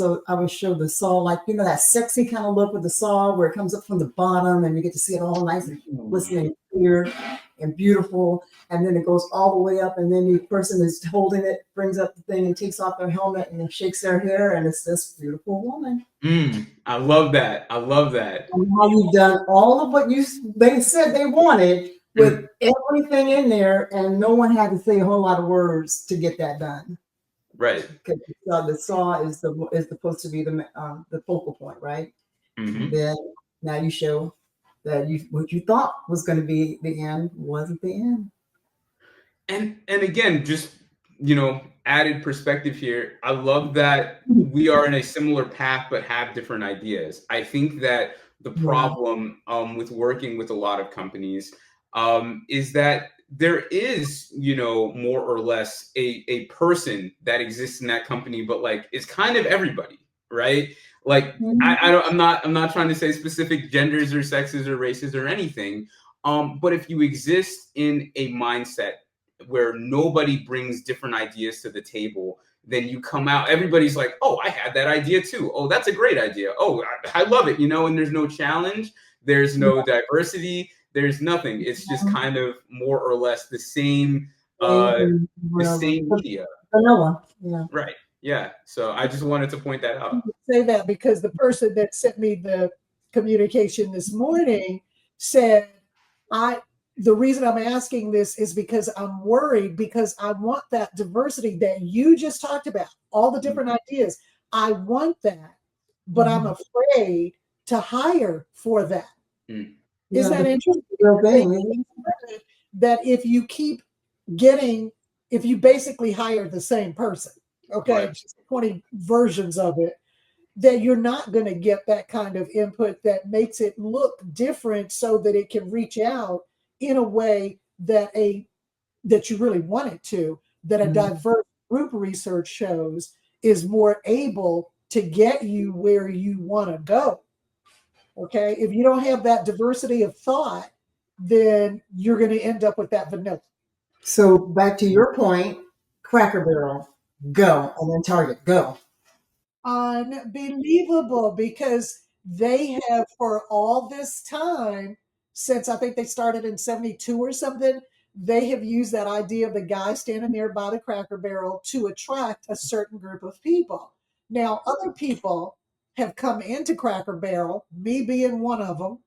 show the saw, like, that sexy kind of look with the saw where it comes up from the bottom and you get to see it all nice and glistening clear and beautiful. And then it goes all the way up, and then the person is holding it, brings up the thing and takes off their helmet and shakes their hair, and it's this beautiful woman. I love that. I love that. And how you've done all of what they said they wanted with everything in there, and no one had to say a whole lot of words to get that done. Right. Because the saw is supposed to be the focal point, right? Then now you show that what you thought was going to be the end wasn't the end. And again, just added perspective here. I love that we are in a similar path but have different ideas. I think that the problem with working with a lot of companies is that there is, more or less a person that exists in that company, but like it's kind of everybody, right? Like I'm not trying to say specific genders or sexes or races or anything. But if you exist in a mindset where nobody brings different ideas to the table, then you come out, everybody's like, oh, I had that idea too. Oh, that's a great idea. Oh, I love it. And there's no challenge. There's no diversity. There's nothing. It's just kind of more or less the same media. Vanilla. Yeah. Right. Yeah. So I just wanted to point that out. Say that because the person that sent me the communication this morning said, the reason I'm asking this is because I'm worried, because I want that diversity that you just talked about, all the different ideas. I want that, but I'm afraid to hire for that. Isn't that interesting? That if you keep if you basically hire the same person, okay, just 20 versions of it, that you're not going to get that kind of input that makes it look different so that it can reach out in a way that you really want it to, that a diverse group research shows is more able to get you where you want to go. Okay. If you don't have that diversity of thought, then you're going to end up with that vanilla. So back to your point, Cracker Barrel, go, and then Target, go. Unbelievable, because they have for all this time, since I think they started in 72 or something, they have used that idea of the guy standing there by the Cracker Barrel to attract a certain group of people. Now, other people have come into Cracker Barrel, me being one of them,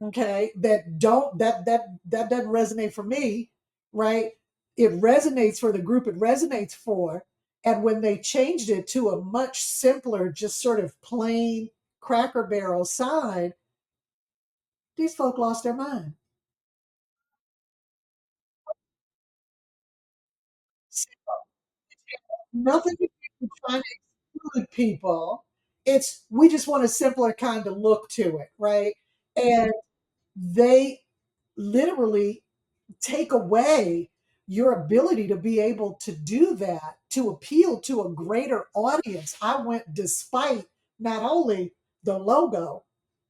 okay, that doesn't resonate for me, right? It resonates for the group it resonates for. And when they changed it to a much simpler, just sort of plain Cracker Barrel sign, these folk lost their mind. Nothing to do with trying to exclude people. We just want a simpler kind of look to it, right? And they literally take away your ability to be able to do that, to appeal to a greater audience. I went despite not only the logo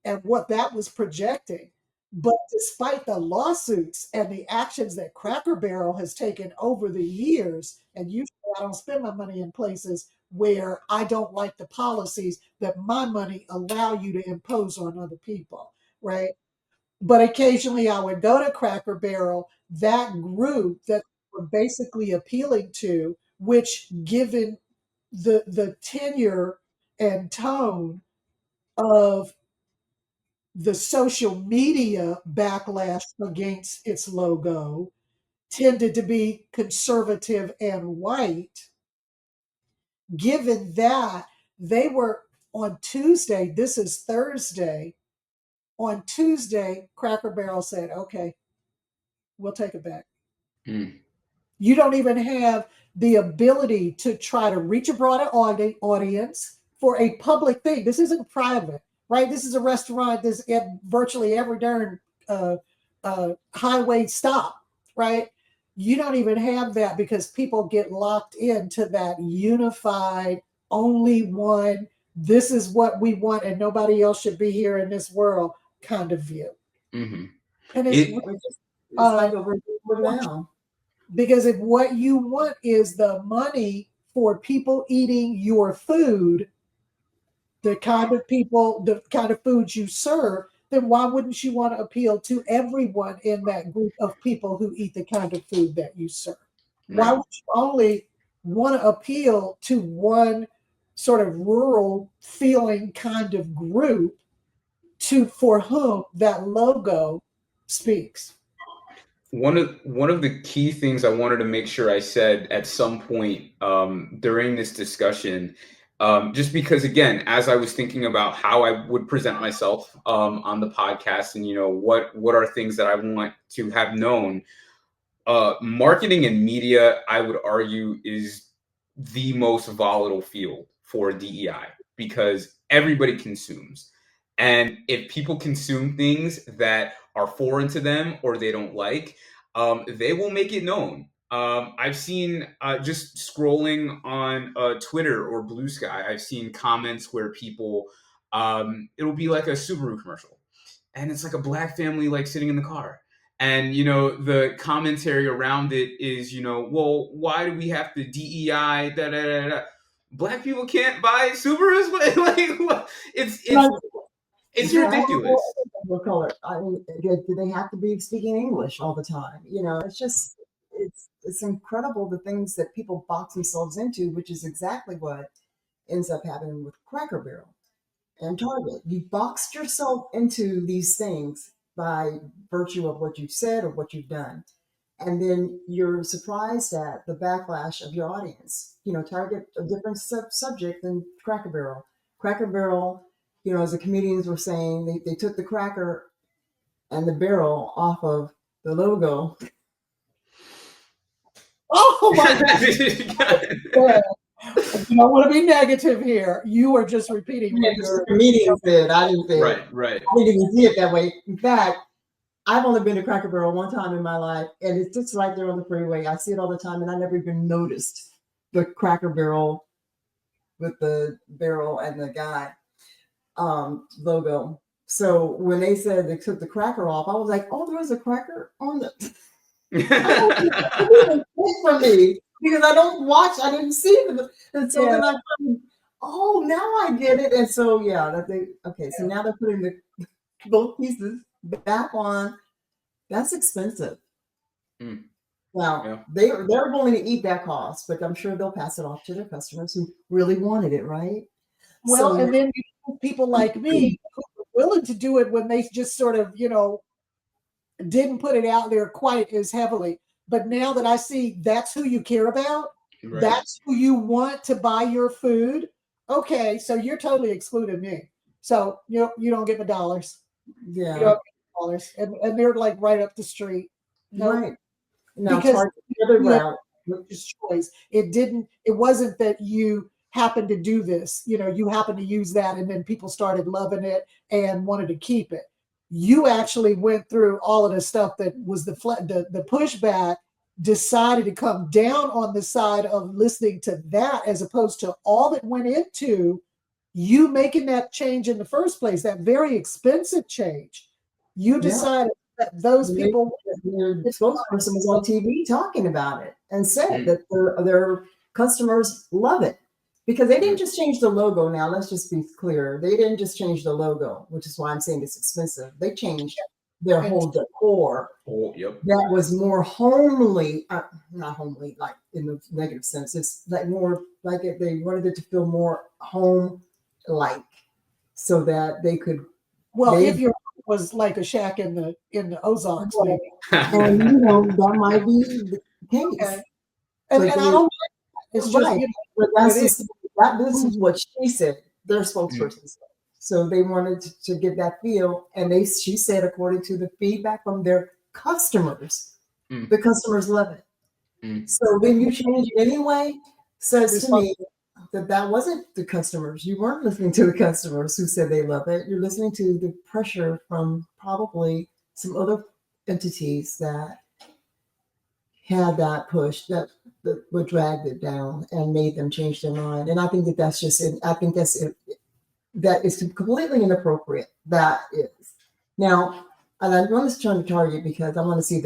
and what that was projecting, but despite the lawsuits and the actions that Cracker Barrel has taken over the years. And usually I don't spend my money in places where I don't like the policies that my money allow you to impose on other people, right? But occasionally I would go to Cracker Barrel, that group that we're basically appealing to, which given the tenure and tone of the social media backlash against its logo tended to be conservative and white, given that they were on Tuesday, this is Thursday, on Tuesday, Cracker Barrel said, okay, we'll take it back. Mm. You don't even have the ability to try to reach a broader audience for a public thing. This isn't private, right? This is a restaurant that's at virtually every darn highway stop, right? You don't even have that because people get locked into that unified, only one, this is what we want and nobody else should be here in this world kind of view. Mm-hmm. And it's like over now. because if what you want is the money for people eating your food, the kind of foods you serve, then why wouldn't you want to appeal to everyone in that group of people who eat the kind of food that you serve? Right. Why would you only want to appeal to one sort of rural feeling kind of group for whom that logo speaks? One of the key things I wanted to make sure I said at some point during this discussion, just because again, as I was thinking about how I would present myself on the podcast, and what are things that I want to have known, marketing and media, I would argue, is the most volatile field for DEI because everybody consumes. And if people consume things that are foreign to them or they don't like, they will make it known. I've seen just scrolling on Twitter or Blue Sky, I've seen comments where people, it'll be like a Subaru commercial. And it's like a black family like sitting in the car. And, the commentary around it is, well, why do we have to DEI, da, da, da, da. Black people can't buy Subarus? Like, it's ridiculous. What color? I mean, do they have to be speaking English all the time? It's just, it's incredible the things that people box themselves into, which is exactly what ends up happening with Cracker Barrel and Target. You boxed yourself into these things by virtue of what you've said or what you've done. And then you're surprised at the backlash of your audience. Target, a different subject than Cracker Barrel. Cracker Barrel, as the comedians were saying, they took the cracker and the barrel off of the logo. Oh my God. You don't want to be negative here. You are just repeating what the comedians said. I didn't say right. I didn't even see it that way. In fact, I've only been to Cracker Barrel one time in my life, and it's just right there on the freeway. I see it all the time, and I never even noticed the Cracker Barrel with the barrel and the guy logo. So when they said they took the cracker off, I was like, oh, there was a cracker on the for me because I didn't see it. And so then oh, now I get it. And so so now they're putting both pieces back on. That's expensive. Now they're willing to eat that cost, but I'm sure they'll pass it off to their customers who really wanted it, right? Well, and then people like me who were willing to do it when they just sort of, didn't put it out there quite as heavily. But now that I see that's who you care about, right, that's who you want to buy your food. Okay, so you're totally excluding me. So you don't get my dollars. Yeah. You don't get dollars. And they're like right up the street. No, right. No, because choice. It wasn't that you happened to do this, you happened to use that and then people started loving it and wanted to keep it. You actually went through all of the stuff that was the pushback, decided to come down on the side of listening to that as opposed to all that went into you making that change in the first place, that very expensive change. You decided that those people. Your spokesperson was on TV talking about it and said that their customers love it. Because they didn't just change the logo. Now, let's just be clear. They didn't just change the logo, which is why I'm saying it's expensive. They changed their And- whole decor Oh, yep. that was more homely, not homely like in the negative sense. It's like more like they wanted it to feel more home-like, so that they could. Well, they, if your was like a shack in the Ozarks, maybe. and that might be the case. Okay. And But I they- don't. It's just right. you know, But that's it just this is what she said. Their spokesperson said. So they wanted to get that feel, and she said, according to the feedback from their customers, the customers love it. So when you change it anyway, says to me that wasn't the customers. You weren't listening to the customers who said they love it. You're listening to the pressure from probably some other entities that had that push that would drag it down and made them change their mind. And I think that's just it. I think that's it. That is completely inappropriate. That is. Now, and I want to turn to Target because I want to see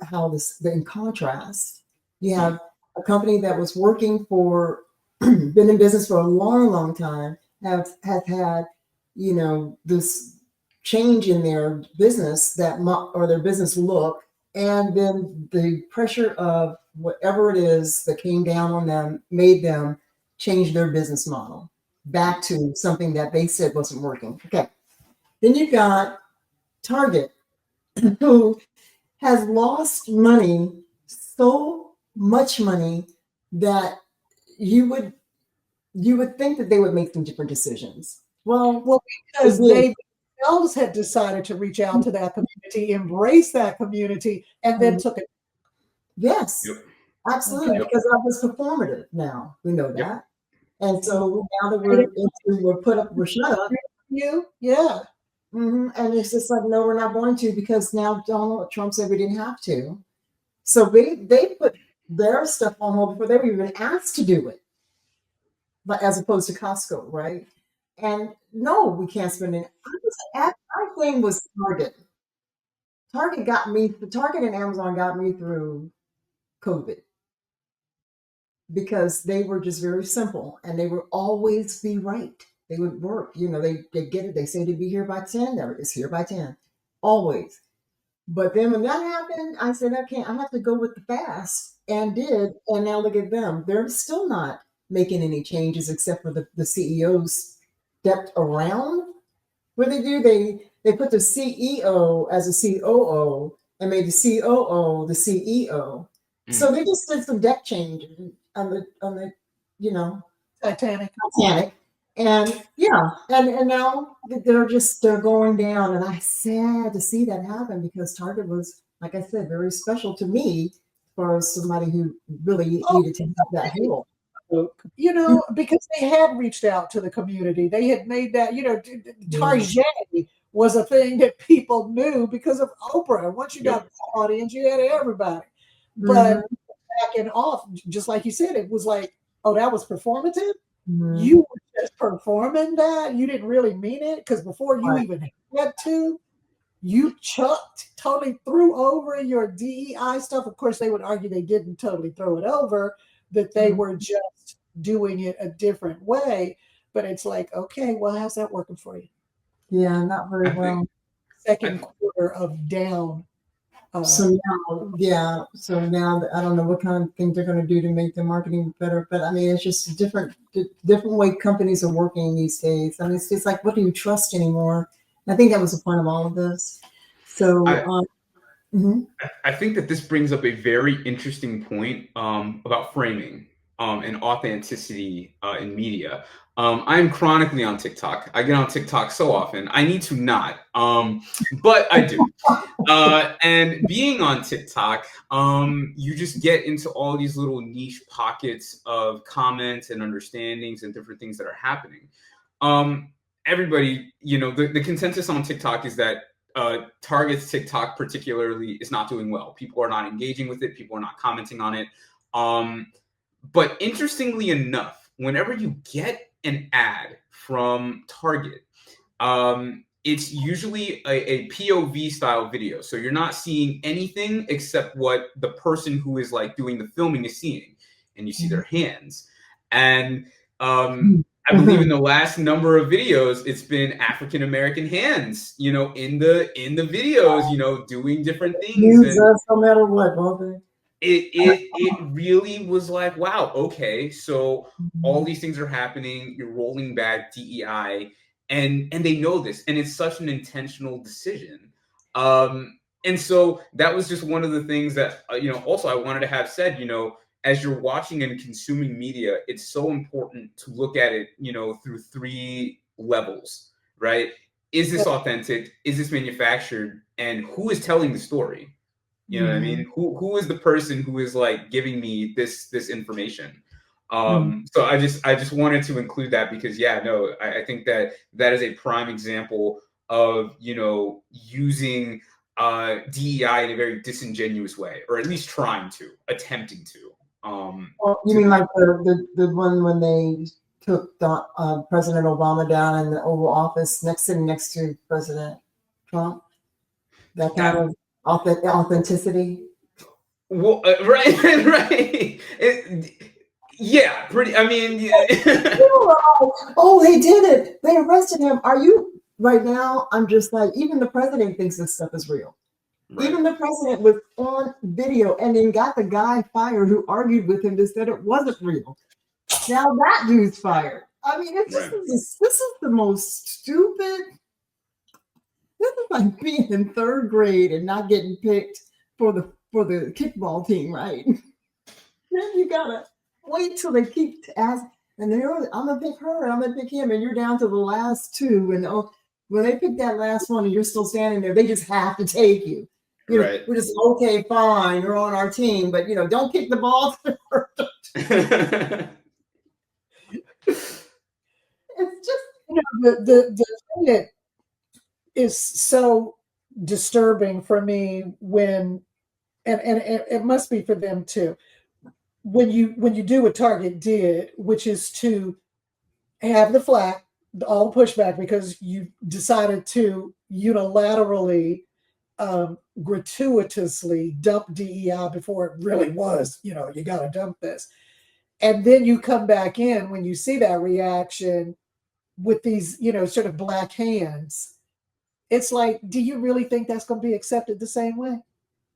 how this in contrast. You have a company that was working for been in business for a long time, have had this change in their business or their business look, and then the pressure of whatever it is that came down on them made them change their business model back to something that they said wasn't working. Okay. Then you've got Target, who has lost money, so much money that you would think that they would make some different decisions. Well, because they themselves had decided to reach out to that community, embrace that community, and then took it. Yes, absolutely, Yep. because that was performative. Now we know that. Yep. And so now that we're shut up. Yeah. And it's just like, no, we're not going to, because now Donald Trump said we didn't have to. So they put their stuff on hold before they were even asked to do it. But as opposed to Costco, right? And no, we can't spend it. My thing was Target. Target and Amazon got me through COVID, because they were just very simple and they would always be right. They would work. They get it. They say to be here by 10. There it's here by 10. Always. But then when that happened, I said, okay, I have to go with the fast, and did. And now look at them. They're still not making any changes except for the CEOs stepped around. What they do, they put the CEO as a COO and made the COO the CEO. So they just did some deck change on the Titanic. And and now they're going down, and I sad to see that happen, because Target was, like I said, very special to me for somebody who really needed to have that heal. Because they had reached out to the community. They had made that, Target was a thing that people knew because of Oprah. Once you got the audience, you had everybody. But backing off, just like you said, it was like, oh, that was performative. You were just performing that. You didn't really mean it, because before you even had to, you totally threw over your DEI stuff. Of course, they would argue they didn't totally throw it over, that they were just doing it a different way. But it's like, okay, well, how's that working for you? Yeah, not very well. Second quarter of down. So now I don't know what kind of things they're going to do to make the marketing better, but I mean, it's just different way companies are working these days. I mean, it's just like, what do you trust anymore? And I think that was the point of all of this. So I think that this brings up a very interesting point about framing and authenticity in media. I'm chronically on TikTok. I get on TikTok so often. I need to not, but I do. And being on TikTok, you just get into all these little niche pockets of comments and understandings and different things that are happening. Everybody, the consensus on TikTok is that Target's TikTok particularly is not doing well. People are not engaging with it. People are not commenting on it. But interestingly enough, whenever you get an ad from Target, it's usually a POV style video. So you're not seeing anything except what the person who is like doing the filming is seeing, and you see their hands. And I believe in the last number of videos, it's been African American hands, in the videos, doing different things. Use us no matter what, won't they? It really was like, wow, okay, so all these things are happening. You're rolling back DEI, and they know this, and it's such an intentional decision. And so that was just one of the things that also I wanted to have said. As you're watching and consuming media, it's so important to look at it, through 3 levels, right? Is this authentic? Is this manufactured? And who is telling the story? You know what I mean? Who is the person who is like giving me this information? So I just wanted to include that because I think that is a prime example of using DEI in a very disingenuous way, or at least attempting to. You mean like the one when they took President Obama down in the Oval Office, sitting next to President Trump? That kind of authenticity. Well, right. Yeah, pretty. I mean, yeah. Oh, they did it. They arrested him. Are you right now? I'm just like, even the president thinks this stuff is real. Right. Even the president was on video and then got the guy fired who argued with him that said it wasn't real. Now that dude's fired. I mean, it's just this is the most stupid. This is like being in 3rd grade and not getting picked for the kickball team, right? Then you gotta wait till they keep asking, and I'm gonna pick her, I'm gonna pick him, and you're down to the last 2, and when they pick that last one and you're still standing there, they just have to take you. Right. We're just okay, fine, you're on our team, but don't kick the ball. It's just the thing that is so disturbing for me when, and it must be for them too, when you do what Target did, which is to have the flack, all the pushback, because you decided to unilaterally, gratuitously dump DEI before it really was, you got to dump this. And then you come back in when you see that reaction with these, sort of black hands. It's like, do you really think that's going to be accepted the same way?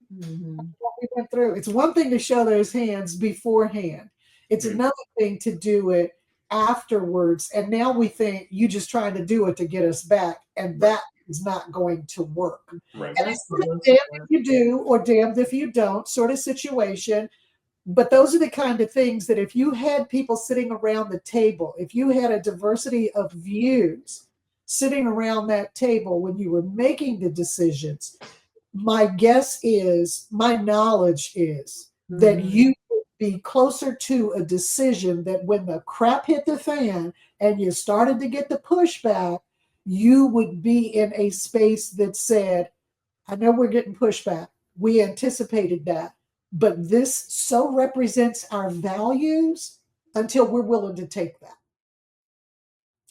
What we went through. It's one thing to show those hands beforehand. It's another thing to do it afterwards. And now we think you just trying to do it to get us back. And that is not going to work. Right. And it's damned if you do or damned if you don't sort of situation. But those are the kind of things that if you had people sitting around the table, if you had a diversity of views sitting around that table when you were making the decisions, my guess is, my knowledge is that you would be closer to a decision that when the crap hit the fan and you started to get the pushback, you would be in a space that said, I know we're getting pushback. We anticipated that. But this so represents our values until we're willing to take that.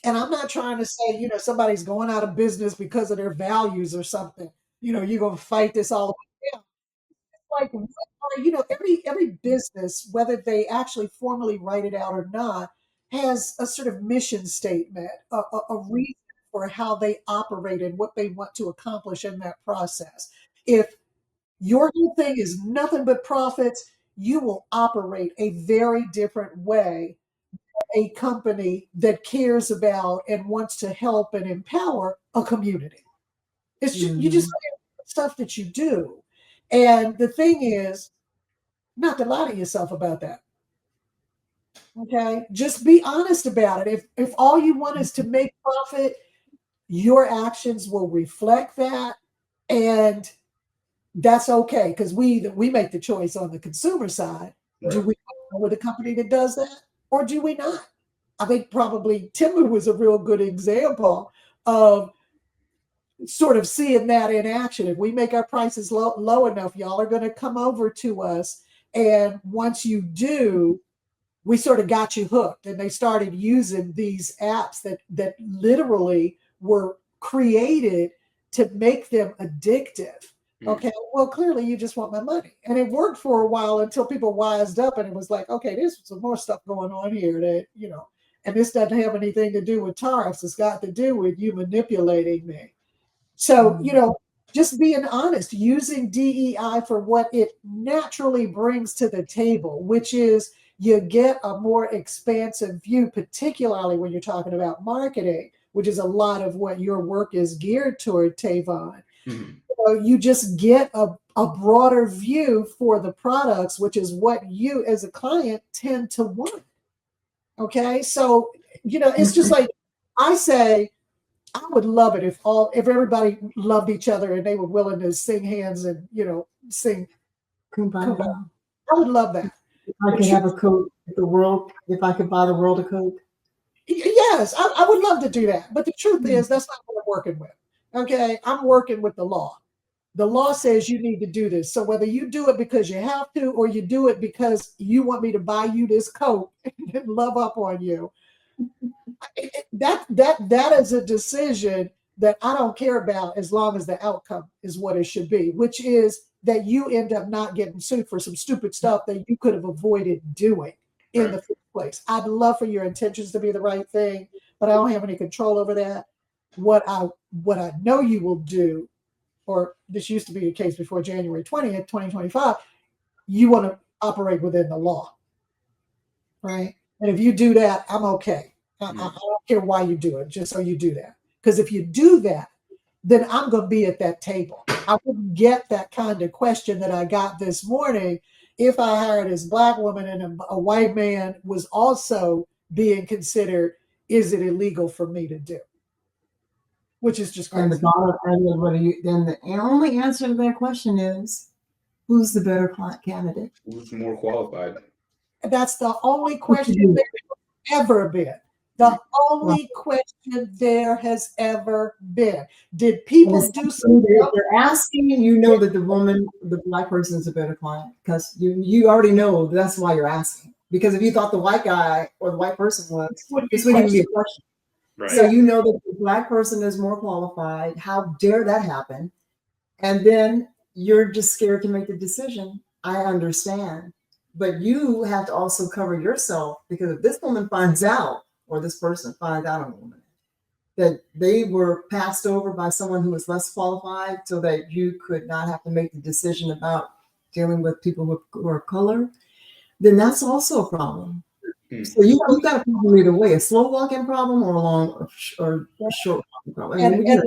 And I'm not trying to say, somebody's going out of business because of their values or something. You're going to fight this all the way down. Like, every business, whether they actually formally write it out or not, has a sort of mission statement, a reason for how they operate and what they want to accomplish in that process. If your whole thing is nothing but profits, you will operate a very different way than a company that cares about and wants to help and empower a community. It's just, you just stuff that you do. And the thing is, not to lie to yourself about that. Okay? Just be honest about it. If all you want is to make profit, your actions will reflect that. And that's okay, because we make the choice on the consumer side. Right. Do we go with a company that does that, or do we not? I think probably Timber was a real good example of sort of seeing that in action. If we make our prices low enough, y'all are going to come over to us. And once you do, we sort of got you hooked. And they started using these apps that literally were created to make them addictive. Okay, well, clearly you just want my money. And it worked for a while until people wised up and it was like, okay, there's some more stuff going on here that, And this doesn't have anything to do with tariffs. It's got to do with you manipulating me. So, just being honest, using DEI for what it naturally brings to the table, which is you get a more expansive view, particularly when you're talking about marketing, which is a lot of what your work is geared toward, Tévon. So you just get a broader view for the products, which is what you as a client tend to want. Okay. So, it's just like I say, I would love it if everybody loved each other and they were willing to sing hands and, sing. Kumbaya. I would love that. If I could have a Coke, if I could buy the world a Coke. Yes, I would love to do that. But the truth is, that's not what I'm working with. Okay. I'm working with the law. The law says you need to do this. So whether you do it because you have to, or you do it because you want me to buy you this Coke and love up on you, that is a decision that I don't care about as long as the outcome is what it should be, which is that you end up not getting sued for some stupid stuff that you could have avoided doing in the first place. I'd love for your intentions to be the right thing, but I don't have any control over that. What I know you will do, or this used to be the case before January 20th, 2025, you want to operate within the law, right? And if you do that, I'm okay. I don't care why you do it, just so you do that. Because if you do that, then I'm going to be at that table. I wouldn't get that kind of question that I got this morning if I hired this Black woman and a white man was also being considered, is it illegal for me to do? Which is just crazy. And the only answer to that question is, who's the better candidate? Who's more qualified? That's the only question there's ever been. The only question there has ever been. Did people do something? They're asking, that the Black person is a better client, because you already know that's why you're asking. Because if you thought the white guy or the white person was, this wouldn't even be a question. Right. So you know that the Black person is more qualified. How dare that happen? And then you're just scared to make the decision. I understand. But you have to also cover yourself, because if this woman finds out, or this person finds out on a woman, that they were passed over by someone who was less qualified so that you could not have to make the decision about dealing with people who are color, then that's also a problem. So you got a problem either way, a slow walking problem or a long or short walking problem. And it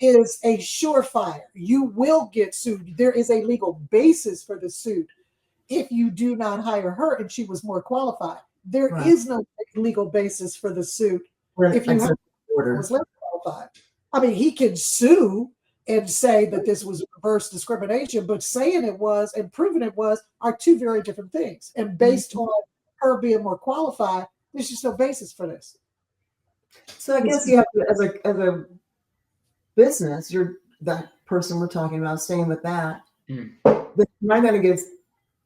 is a surefire. You will get sued. There is a legal basis for the suit if you do not hire her and she was more qualified. There is no legal basis for the suit if you was less qualified. I mean, he can sue and say that this was reverse discrimination, but saying it was and proving it was are two very different things. And based on her being more qualified, there's just no basis for this. So I guess you have to, as a business, you're that person we're talking about, staying with that. But you're not going to get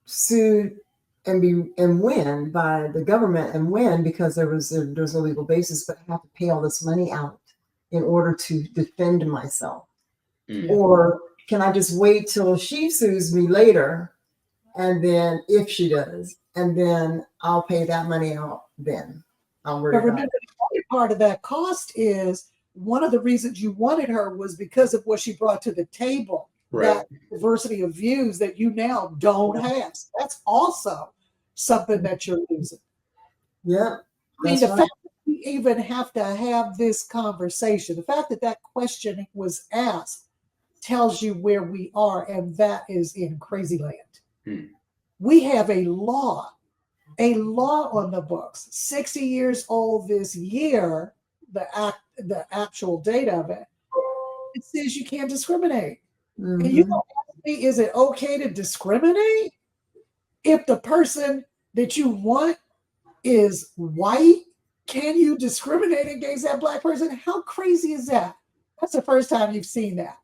sued and win by the government and win because there's a legal basis, but I have to pay all this money out in order to defend myself. Or can I just wait till she sues me later, and then if she does, and then I'll pay that money out then. I'll worry about it. The other part of that cost is one of the reasons you wanted her was because of what she brought to the table. That diversity of views that you now don't have. So that's also something that you're losing. Yeah. I mean, the fact that we even have to have this conversation, the fact that that question was asked tells you where we are, and that is in crazy land. We have a law on the books, 60 years old this year, the actual date of it. It says you can't discriminate. And you don't ask me, is it okay to discriminate if the person that you want is white? Can you discriminate against that Black person? How crazy is that? That's the first time you've seen that.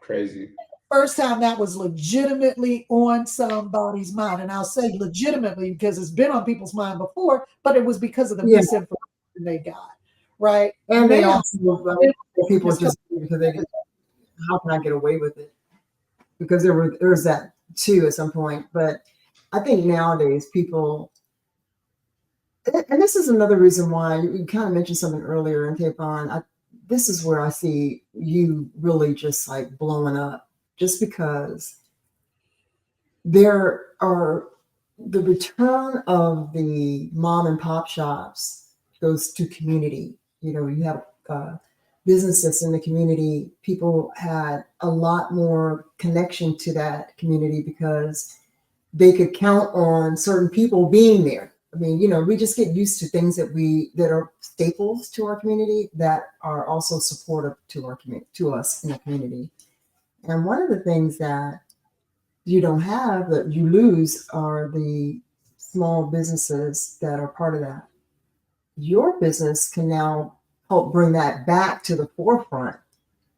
Crazy. First time that was legitimately on somebody's mind. And I'll say legitimately because it's been on people's mind before, but it was because of the misinformation they got, right? And they also, people just, because they get, how can I get away with it? Because there was that too at some point. But I think nowadays people And this is another reason why you kind of mentioned something earlier, and Tévon, this is where I see you really just like blowing up, just because there are the return of the mom and pop shops goes to community. You have businesses in the community. People had a lot more connection to that community because they could count on certain people being there. I mean, we just get used to things that are staples to our community that are also supportive to our community, to us in the community. And one of the things that you don't have, that you lose, are the small businesses that are part of that. Your business can now help bring that back to the forefront,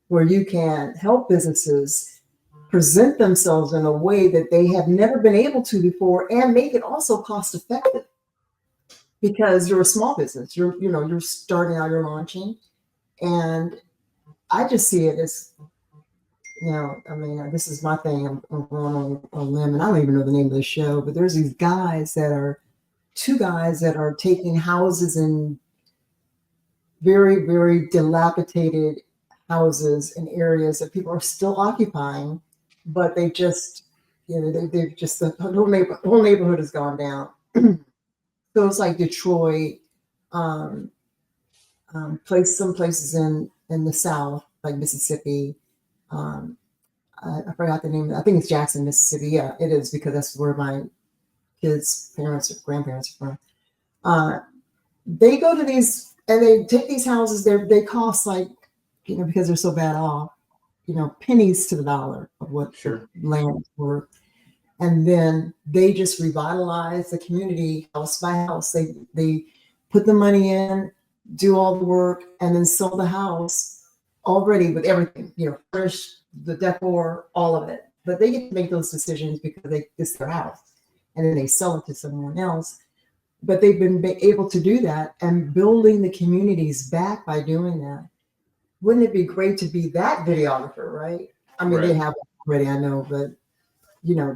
where you can help businesses present themselves in a way that they have never been able to before, and make it also cost effective, because you're a small business. You're starting out, you're launching, and I just see it as, I mean, this is my thing. I'm going on a limb, and I don't even know the name of the show, but there's these two guys that are taking houses in very, very dilapidated houses in areas that people are still occupying, but they just, they've just, the whole neighborhood has gone down. So it's like Detroit, some places in the South, like Mississippi. I forgot the name. I think it's Jackson, Mississippi. Yeah, it is, because that's where my kids' parents or grandparents are from. They go to these, and they take these houses. They cost, like, because they're so bad off, pennies to the dollar of what land is worth. And then they just revitalize the community house by house. They put the money in, do all the work, and then sell the house already with everything, furnish, the decor, all of it. But they get to make those decisions because it's their house, and then they sell it to someone else. But they've been able to do that and building the communities back by doing that. Wouldn't it be great to be that videographer, right? I mean, They have it already, I know, but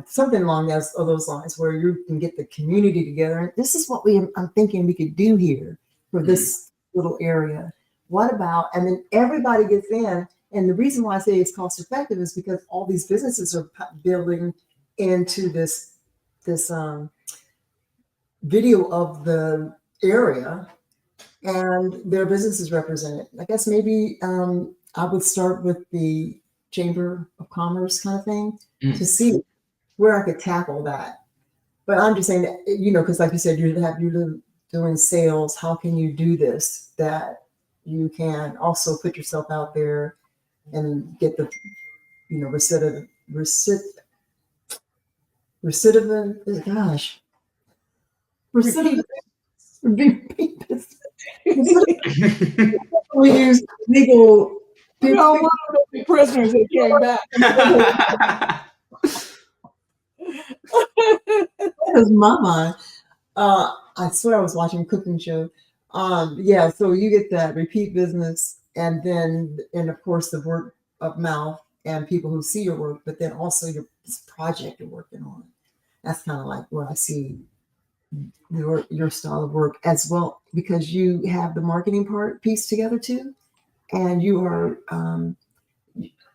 something along those lines, where you can get the community together. And this is what I'm thinking we could do here for this little area. What about, and then everybody gets in. And the reason why I say it's cost effective is because all these businesses are building into this video of the area, and their business is represented. I guess maybe I would start with the Chamber of Commerce kind of thing to see where I could tackle that. But I'm just saying that, because like you said, you're doing sales. How can you do this, that you can also put yourself out there and get the, recidivist, gosh, recidivist, we use legal. No, one of the prisoners that came back. That was my mind. I swear I was watching a cooking show. Yeah, so you get that repeat business, and of course the word of mouth and people who see your work, but then also this project you're working on. That's kind of like where I see your style of work as well, because you have the marketing part piece together too, and you are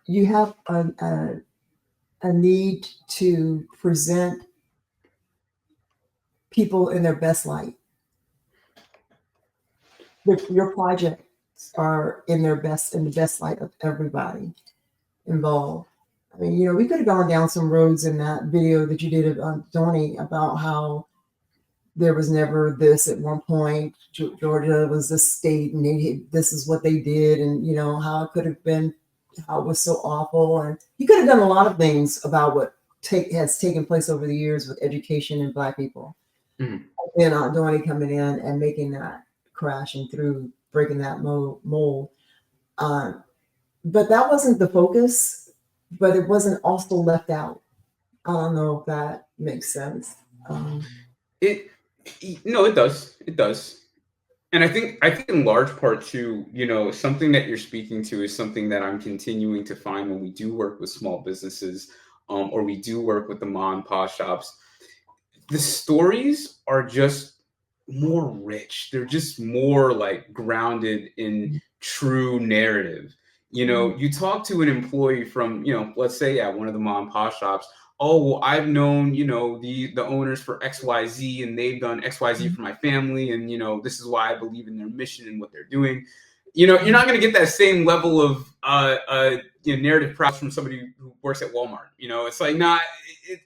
you have a need to present people in their best light. Your projects are in the best light of everybody involved. I mean, we could have gone down some roads in that video that you did of Donnie about how there was never this at one point. Georgia was this state, and this is what they did, and how it could have been, how it was so awful. And you could have done a lot of things about what has taken place over the years with education and Black people. And Donnie coming in and making that crashing through, breaking that mold. But that wasn't the focus, but it wasn't also left out. I don't know if that makes sense. It does. It does. And I think in large part too, something that you're speaking to is something that I'm continuing to find when we do work with small businesses, or we do work with the mom and pop shops. The stories are just more rich. They're just more like grounded in true narrative. You know, you talk to an employee from, you know, let's say one of the mom and pop shops. Oh, well, I've known, you know, the owners for XYZ, and they've done XYZ for my family, and you know, this is why I believe in their mission and what they're doing. You know, you're not going to get that same level of you know, narrative prowess from somebody who works at Walmart. You know, it's like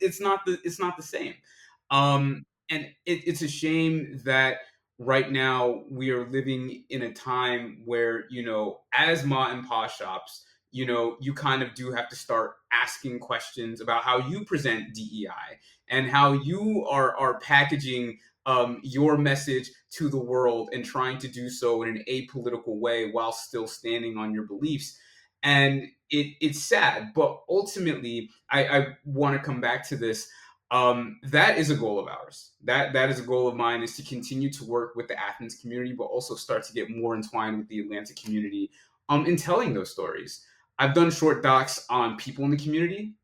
it's not the same. And it's a shame that right now we are living in a time where, you know, as ma and pa shops, you know, you kind of do have to start asking questions about how you present DEI and how you are packaging your message to the world and trying to do so in an apolitical way while still standing on your beliefs. And it's sad, but ultimately, I want to come back to this. That is a goal of ours. That is a goal of mine, is to continue to work with the Athens community, but also start to get more entwined with the Atlanta community in telling those stories. I've done short docs on people in the community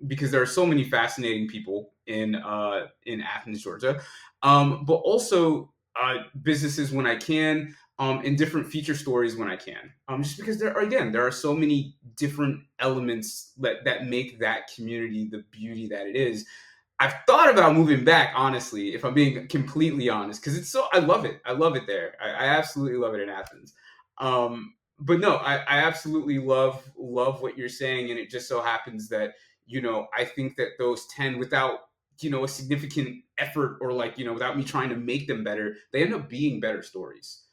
because there are so many fascinating people in Athens, Georgia, but also businesses when I can, and different feature stories when I can. Just because there are so many different elements that make that community the beauty that it is. I've thought about moving back, honestly, if I'm being completely honest, because I love it. I love it there. I absolutely love it in Athens. But no, I absolutely love what you're saying, and it just so happens that, you know, I think that those 10, without, you know, a significant effort, or like, you know, without me trying to make them better, they end up being better stories.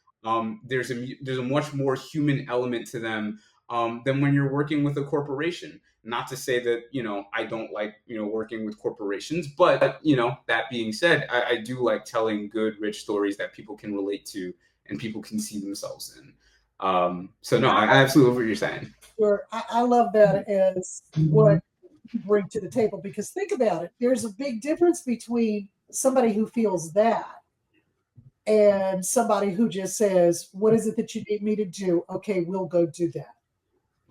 There's a much more human element to them than when you're working with a corporation. Not to say that, you know, I don't like, you know, working with corporations, but, you know, that being said, I do like telling good, rich stories that people can relate to and people can see themselves in. So no, I absolutely love what you're saying. Sure. I love that as what you bring to the table, because think about it. There's a big difference between somebody who feels that and somebody who just says, what is it that you need me to do? Okay, we'll go do that.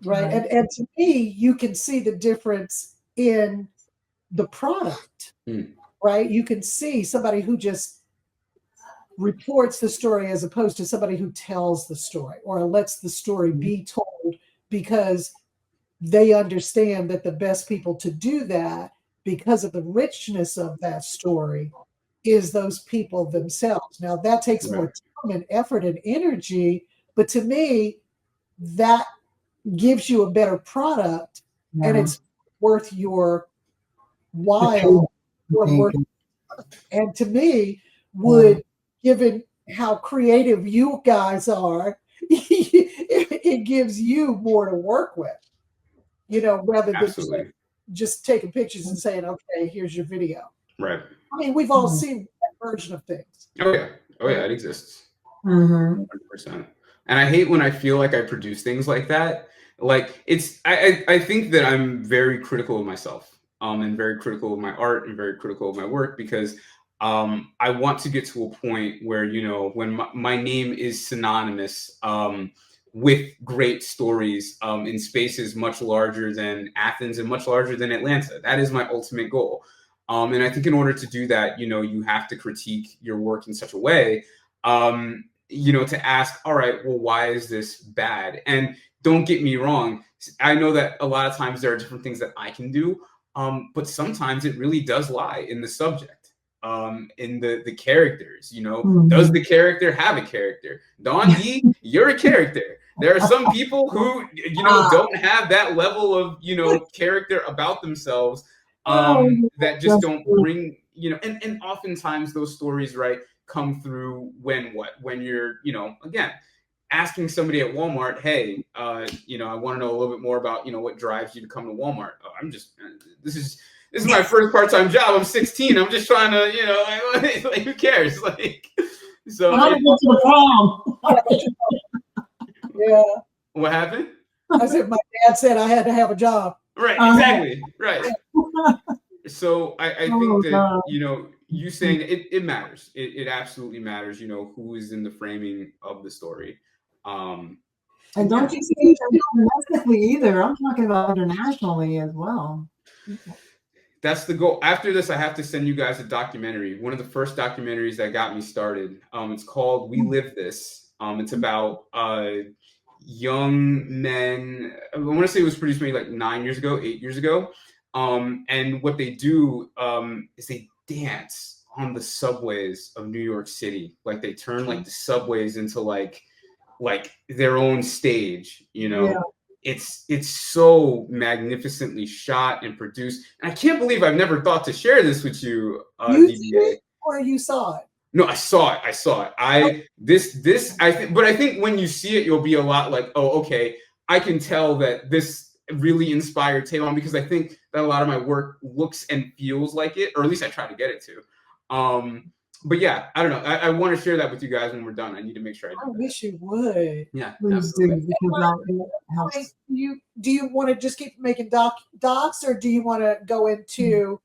Right. And to me, you can see the difference in the product, right? You can see somebody who just reports the story as opposed to somebody who tells the story or lets the story be told, because they understand that the best people to do that, because of the richness of that story, is those people themselves. Now, that takes more time and effort and energy, but to me, that gives you a better product, and it's worth your while. And to me, given how creative you guys are, it gives you more to work with, you know, rather than just taking pictures and saying, okay, here's your video. Right. I mean, we've all seen that version of things. Oh yeah, it exists. 100%. And I hate when I feel like I produce things like that. Like I think that I'm very critical of myself, and very critical of my art, and very critical of my work, because I want to get to a point where, you know, when my name is synonymous with great stories in spaces much larger than Athens and much larger than Atlanta. That is my ultimate goal. And I think in order to do that, you know, you have to critique your work in such a way, you know, to ask, all right, well, why is this bad? And don't get me wrong, I know that a lot of times there are different things that I can do, but sometimes it really does lie in the subject, in the characters. You know, does the character have a character? Don D, you're a character. There are some people who, you know, don't have that level of, you know, character about themselves, that just don't bring, you know, and oftentimes those stories, right, come through when you're, you know, again, asking somebody at Walmart, hey, you know, I want to know a little bit more about, you know, what drives you to come to Walmart. Oh, this is my first part-time job. I'm 16. I'm just trying to, you know, like who cares? Like, so. How to get to the prom? Yeah. What happened? I said, my dad said I had to have a job. Right, exactly. Right. So I think that, you know, you saying it matters. It absolutely matters, you know, who is in the framing of the story. And don't you see domestically either? I'm talking about internationally as well. That's the goal. After this, I have to send you guys a documentary. One of the first documentaries that got me started. It's called We Live This. It's about young men. I want to say it was produced maybe like 8 years ago. And what they do is they dance on the subways of New York City. Like they turn like the subways into like their own stage, you know. Yeah. It's so magnificently shot and produced. And I can't believe I've never thought to share this with you, You DBA. see it or you saw it? No, I saw it. I think when you see it, you'll be a lot like, oh, okay, I can tell that this really inspired Tévon, because I think that a lot of my work looks and feels like it, or at least I try to get it to. But yeah, I don't know. I want to share that with you guys when we're done. I need to make sure I do I that. wish you would. Yeah, Please do, because it helps. Do you want to just keep making docs, or do you want to go into,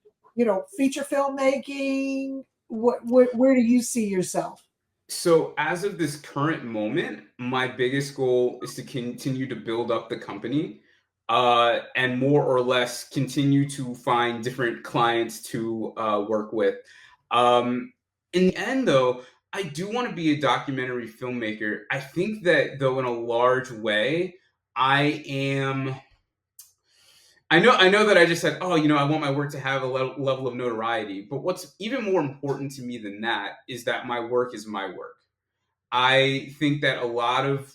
feature filmmaking? Where do you see yourself? So as of this current moment, my biggest goal is to continue to build up the company, and more or less continue to find different clients to work with. In the end, though, I do want to be a documentary filmmaker. I think that, though, in a large way, I know that I just said, oh, I want my work to have a level of notoriety. But what's even more important to me than that is that my work is my work. I think that a lot of,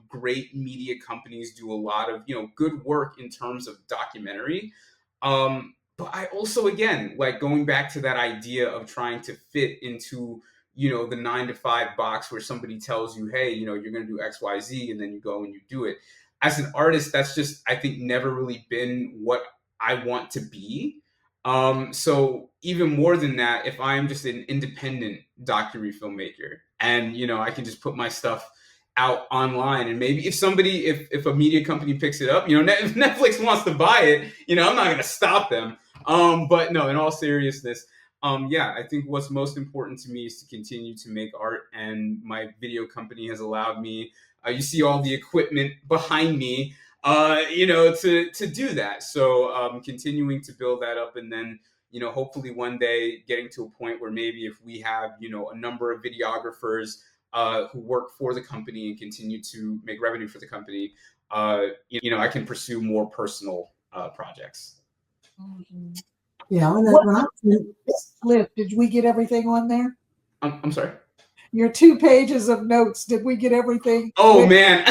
great media companies do a lot of, good work in terms of documentary. But I also, again, like going back to that idea of trying to fit into, the 9-to-5 box where somebody tells you, hey, you're going to do X, Y, Z, and then you go and you do it. As an artist, that's just, I think, never really been what I want to be. So even more than that, if I'm just an independent documentary filmmaker and, I can just put my stuff out online, and maybe if a media company picks it up, if Netflix wants to buy it, I'm not going to stop them. But no, in all seriousness, I think what's most important to me is to continue to make art, and my video company has allowed me, you see all the equipment behind me, to do that. So continuing to build that up, and then, hopefully one day getting to a point where maybe if we have, a number of videographers who work for the company and continue to make revenue for the company, I can pursue more personal projects. Mm-hmm. Yeah, Did we get everything on there? I'm sorry? Your 2 pages of notes, did we get everything? Oh, man.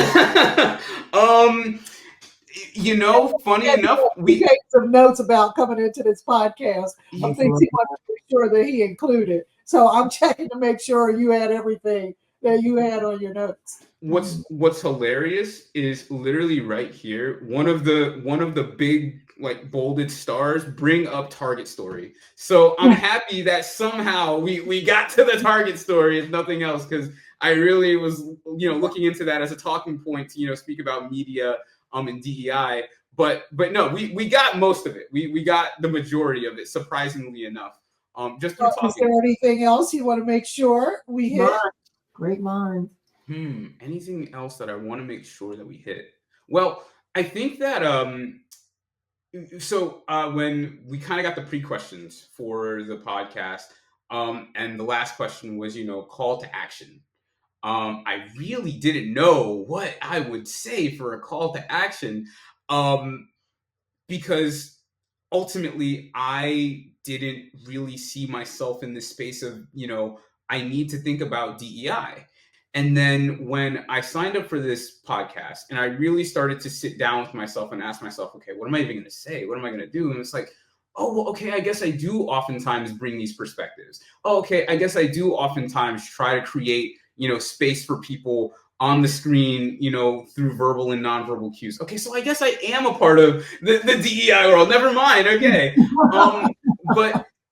Funny enough, we gave some notes about coming into this podcast. I think he wanted to make sure that he included. So I'm checking to make sure you had everything that you had on your notes. What's hilarious is literally right here, one of the big, like, bolded stars, bring up Target story. So I'm happy that somehow we got to the Target story, if nothing else, because I really was, looking into that as a talking point to, speak about media and DEI. But no, we got most of it. We got the majority of it, surprisingly enough. Just through talking. Is there anything else you want to make sure we hit? Great mind. Anything else that I want to make sure that we hit? Well, I think that when we kind of got the pre-questions for the podcast, and the last question was, call to action. I really didn't know what I would say for a call to action, because ultimately I didn't really see myself in this space of, I need to think about DEI. And then when I signed up for this podcast and I really started to sit down with myself and ask myself, okay, what am I even going to say? What am I going to do? And it's like, oh, well, okay, I guess I do oftentimes bring these perspectives. Oh, okay, I guess I do oftentimes try to create, space for people on the screen, through verbal and nonverbal cues. Okay, so I guess I am a part of the DEI world. Never mind. Okay.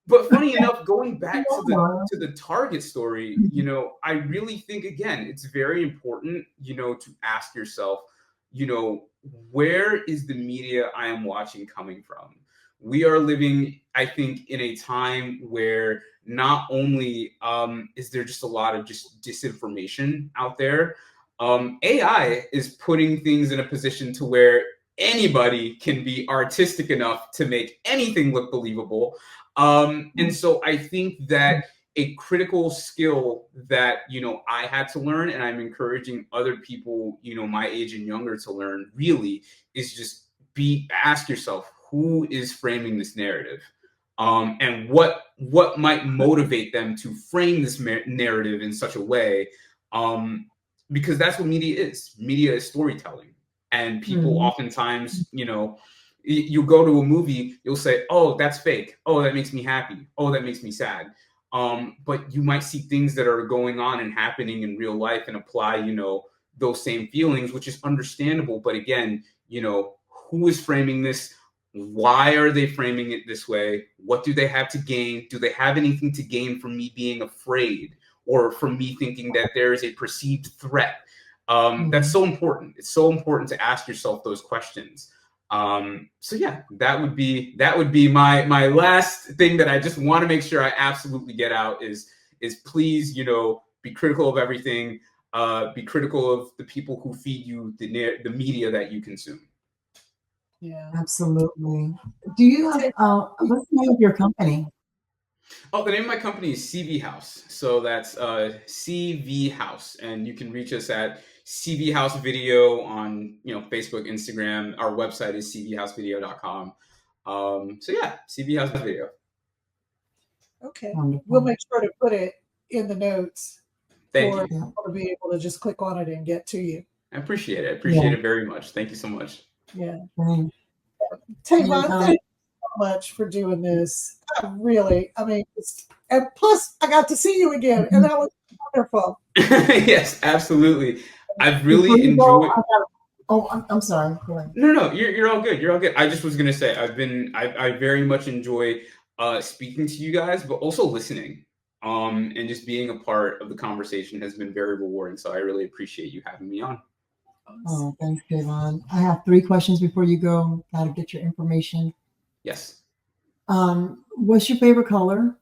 But funny enough, going back to the Target story, I really think, again, it's very important, to ask yourself, where is the media I am watching coming from? We are living, I think, in a time where not only is there just a lot of just disinformation out there, AI is putting things in a position to where anybody can be artistic enough to make anything look believable. And so I think that a critical skill that, I had to learn, and I'm encouraging other people, my age and younger to learn, really, is just ask yourself, who is framing this narrative? And what might motivate them to frame this narrative in such a way, because that's what media is. Media is storytelling, and people oftentimes, you go to a movie, you'll say, "Oh, that's fake. Oh, that makes me happy. Oh, that makes me sad." But you might see things that are going on and happening in real life and apply, those same feelings, which is understandable. But again, who is framing this? Why are they framing it this way? What do they have to gain? Do they have anything to gain from me being afraid, or from me thinking that there is a perceived threat? That's so important. It's so important to ask yourself those questions. So yeah, that would be my last thing that I just want to make sure I absolutely get out is please, be critical of everything. Be critical of the people who feed you the media that you consume. Yeah. Absolutely. Do you have what's the name of your company? Oh, the name of my company is CV House. So that's CV House, and you can reach us at CV House Video on Facebook, Instagram. Our website is cvhousevideo.com. So yeah, CV House Video. Okay. Wonderful. We'll make sure to put it in the notes Thank for you. people to be able to just click on it and get to you. I appreciate it. I appreciate it very much. Thank you so much. Yeah. Right. Tévon, thank you so much for doing this. And plus I got to see you again, and that was wonderful. Yes, absolutely. I've Before really you go, enjoyed. I'm sorry. Go ahead. No, you're all good. You're all good. I just was gonna say I very much enjoy speaking to you guys, but also listening. And just being a part of the conversation has been very rewarding. So I really appreciate you having me on. Oh, thanks, Tévon. I have 3 questions before you go. Got to get your information. Yes. What's your favorite color?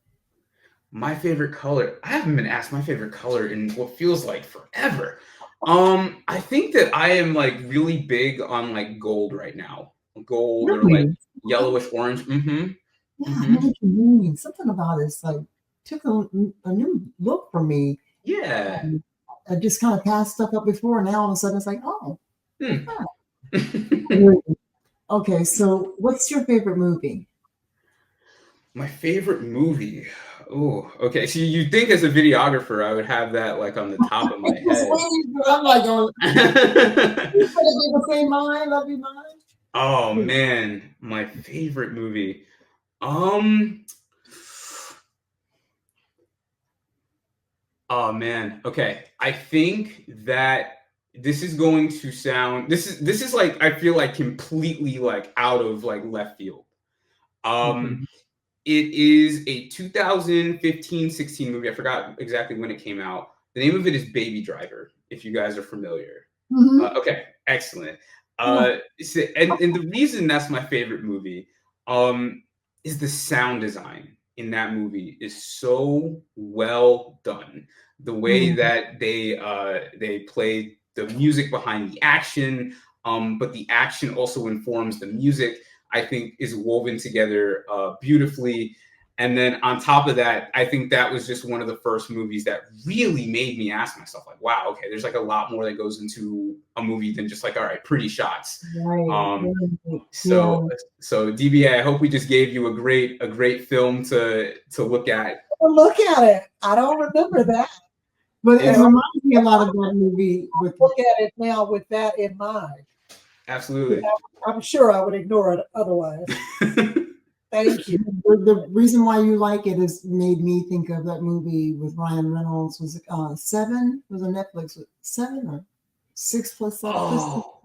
My favorite color. I haven't been asked my favorite color in what feels like forever. I think that I am like really big on like gold right now. Gold or like yellowish orange. Mm-hmm. Yeah, I know what you mean. Something about it's like took a new look for me. Yeah. I just kind of passed stuff up before, and now all of a sudden it's like, oh. Okay, so what's your favorite movie? My favorite movie. Oh, okay. So you think as a videographer, I would have that like on the top of my head. I'm like, going, you the same mind, love you mine. Oh man, my favorite movie. Oh man. Okay. I think that this is going to sound this is like I feel like completely like out of like left field. It is a 2015-16 movie. I forgot exactly when it came out. The name of it is Baby Driver, if you guys are familiar. Okay, excellent. And the reason that's my favorite movie is the sound design in that movie is so well done. The way that they play the music behind the action, but the action also informs the music, I think is woven together beautifully. And then on top of that, I think that was just one of the first movies that really made me ask myself, like, wow, okay, there's like a lot more that goes into a movie than just like, all right, pretty shots. So DBA, I hope we just gave you a great film to look at. Look at it. I don't remember that. But it reminds me a lot of that movie. Look at it now with that in mind. Absolutely. I'm sure I would ignore it otherwise. Thank you. The reason why you like it has made me think of that movie with Ryan Reynolds. Was it 7? It was on Netflix. 7 or 6 plus 7? Oh,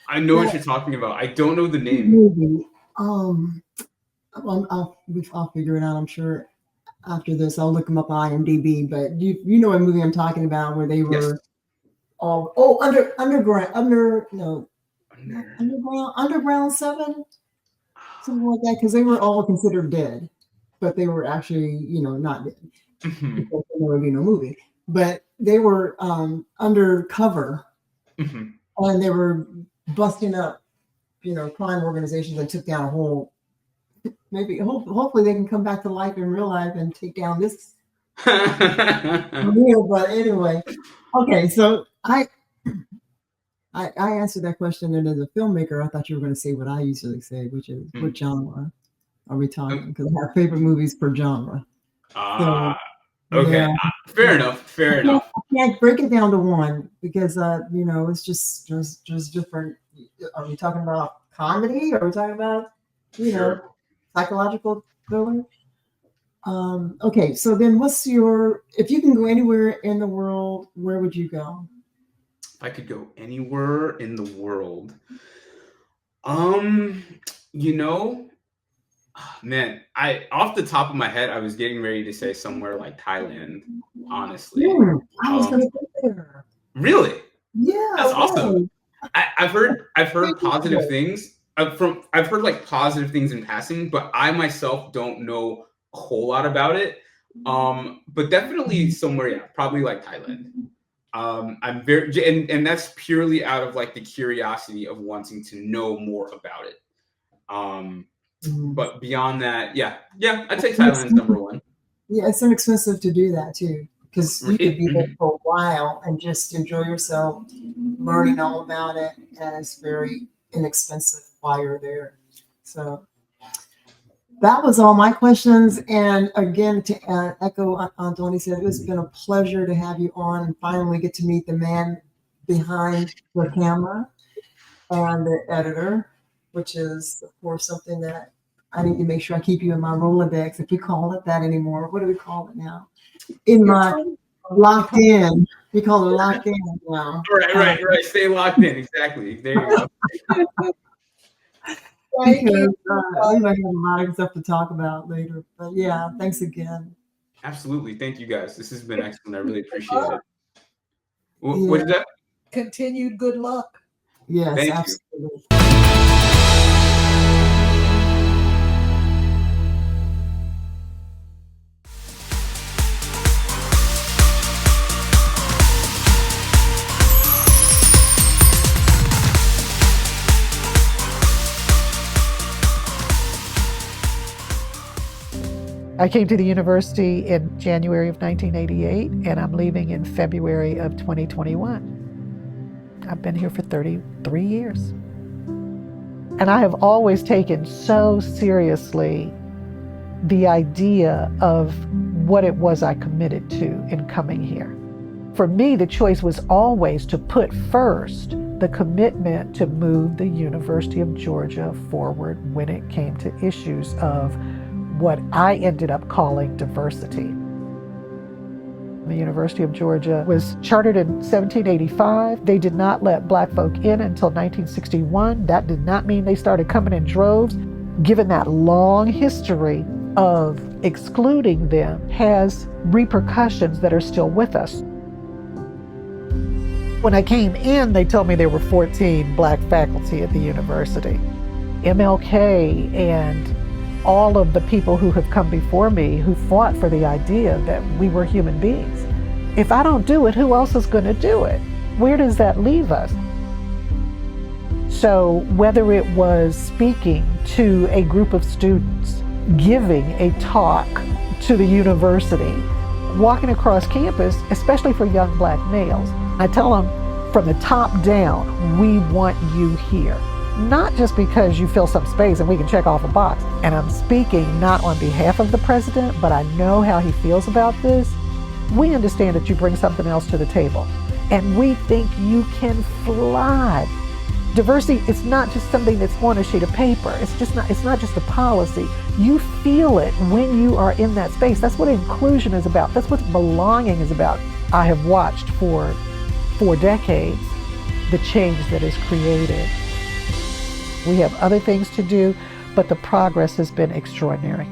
I know what you're talking about. I don't know the name. Movie. I'll figure it out. I'm sure after this I'll look them up on IMDb. But you know what movie I'm talking about, where they were all underground 7. Something like that, because they were all considered dead, but they were actually, not dead. Because there would be no movie. But they were undercover, and they were busting up crime organizations and took down a whole. Maybe hopefully they can come back to life in real life and take down this. Real, but anyway, okay. So I answered that question, and as a filmmaker, I thought you were going to say what I usually say, which is what genre are we talking? Because I have favorite movies per genre. Okay, yeah. Fair enough. I can't break it down to one because it's just different. Are we talking about comedy? Are we talking about psychological thriller? Okay, so then if you can go anywhere in the world, where would you go? If I could go anywhere in the world, man, off the top of my head, I was getting ready to say somewhere like Thailand, honestly. I was gonna go there. Really? Yeah. That's awesome. I've heard positive things I've heard like positive things in passing, but I myself don't know a whole lot about it. But definitely somewhere, probably like Thailand. I'm very, and that's purely out of like the curiosity of wanting to know more about it. But beyond that, I'd say Thailand's number one. Yeah, it's inexpensive to do that too, because you could be there for a while and just enjoy yourself, learning all about it, and it's very inexpensive while you're there. So that was all my questions. And again, to echo Antoni said, it's been a pleasure to have you on and finally get to meet the man behind the camera and the editor, which is, of course, something that I need to make sure I keep you in my Rolodex, if we call it that anymore. What do we call it now? In my locked in. We call it locked in now. Right. Stay locked in. Exactly. There you go. Because we might have a lot of stuff to talk about later. But yeah, thanks again. Absolutely. Thank you guys. This has been excellent. I really appreciate it. What is that? Continued good luck. Yes, Thank absolutely. You. I came to the university in January of 1988, and I'm leaving in February of 2021. I've been here for 33 years. And I have always taken so seriously the idea of what it was I committed to in coming here. For me, the choice was always to put first the commitment to move the University of Georgia forward when it came to issues of what I ended up calling diversity. The University of Georgia was chartered in 1785. They did not let Black folk in until 1961. That did not mean they started coming in droves. Given that long history of excluding them has repercussions that are still with us. When I came in, they told me there were 14 Black faculty at the university. MLK and all of the people who have come before me who fought for the idea that we were human beings. If I don't do it, who else is going to do it? Where does that leave us? So whether it was speaking to a group of students, giving a talk to the university, walking across campus, especially for young Black males, I tell them from the top down, we want you here. Not just because you fill some space and we can check off a box. And I'm speaking not on behalf of the president, but I know how he feels about this. We understand that you bring something else to the table, and we think you can fly. Diversity is not just something that's on a sheet of paper. It's not just a policy. You feel it when you are in that space. That's what inclusion is about. That's what belonging is about. I have watched for 4 decades the change that is created. We have other things to do, but the progress has been extraordinary.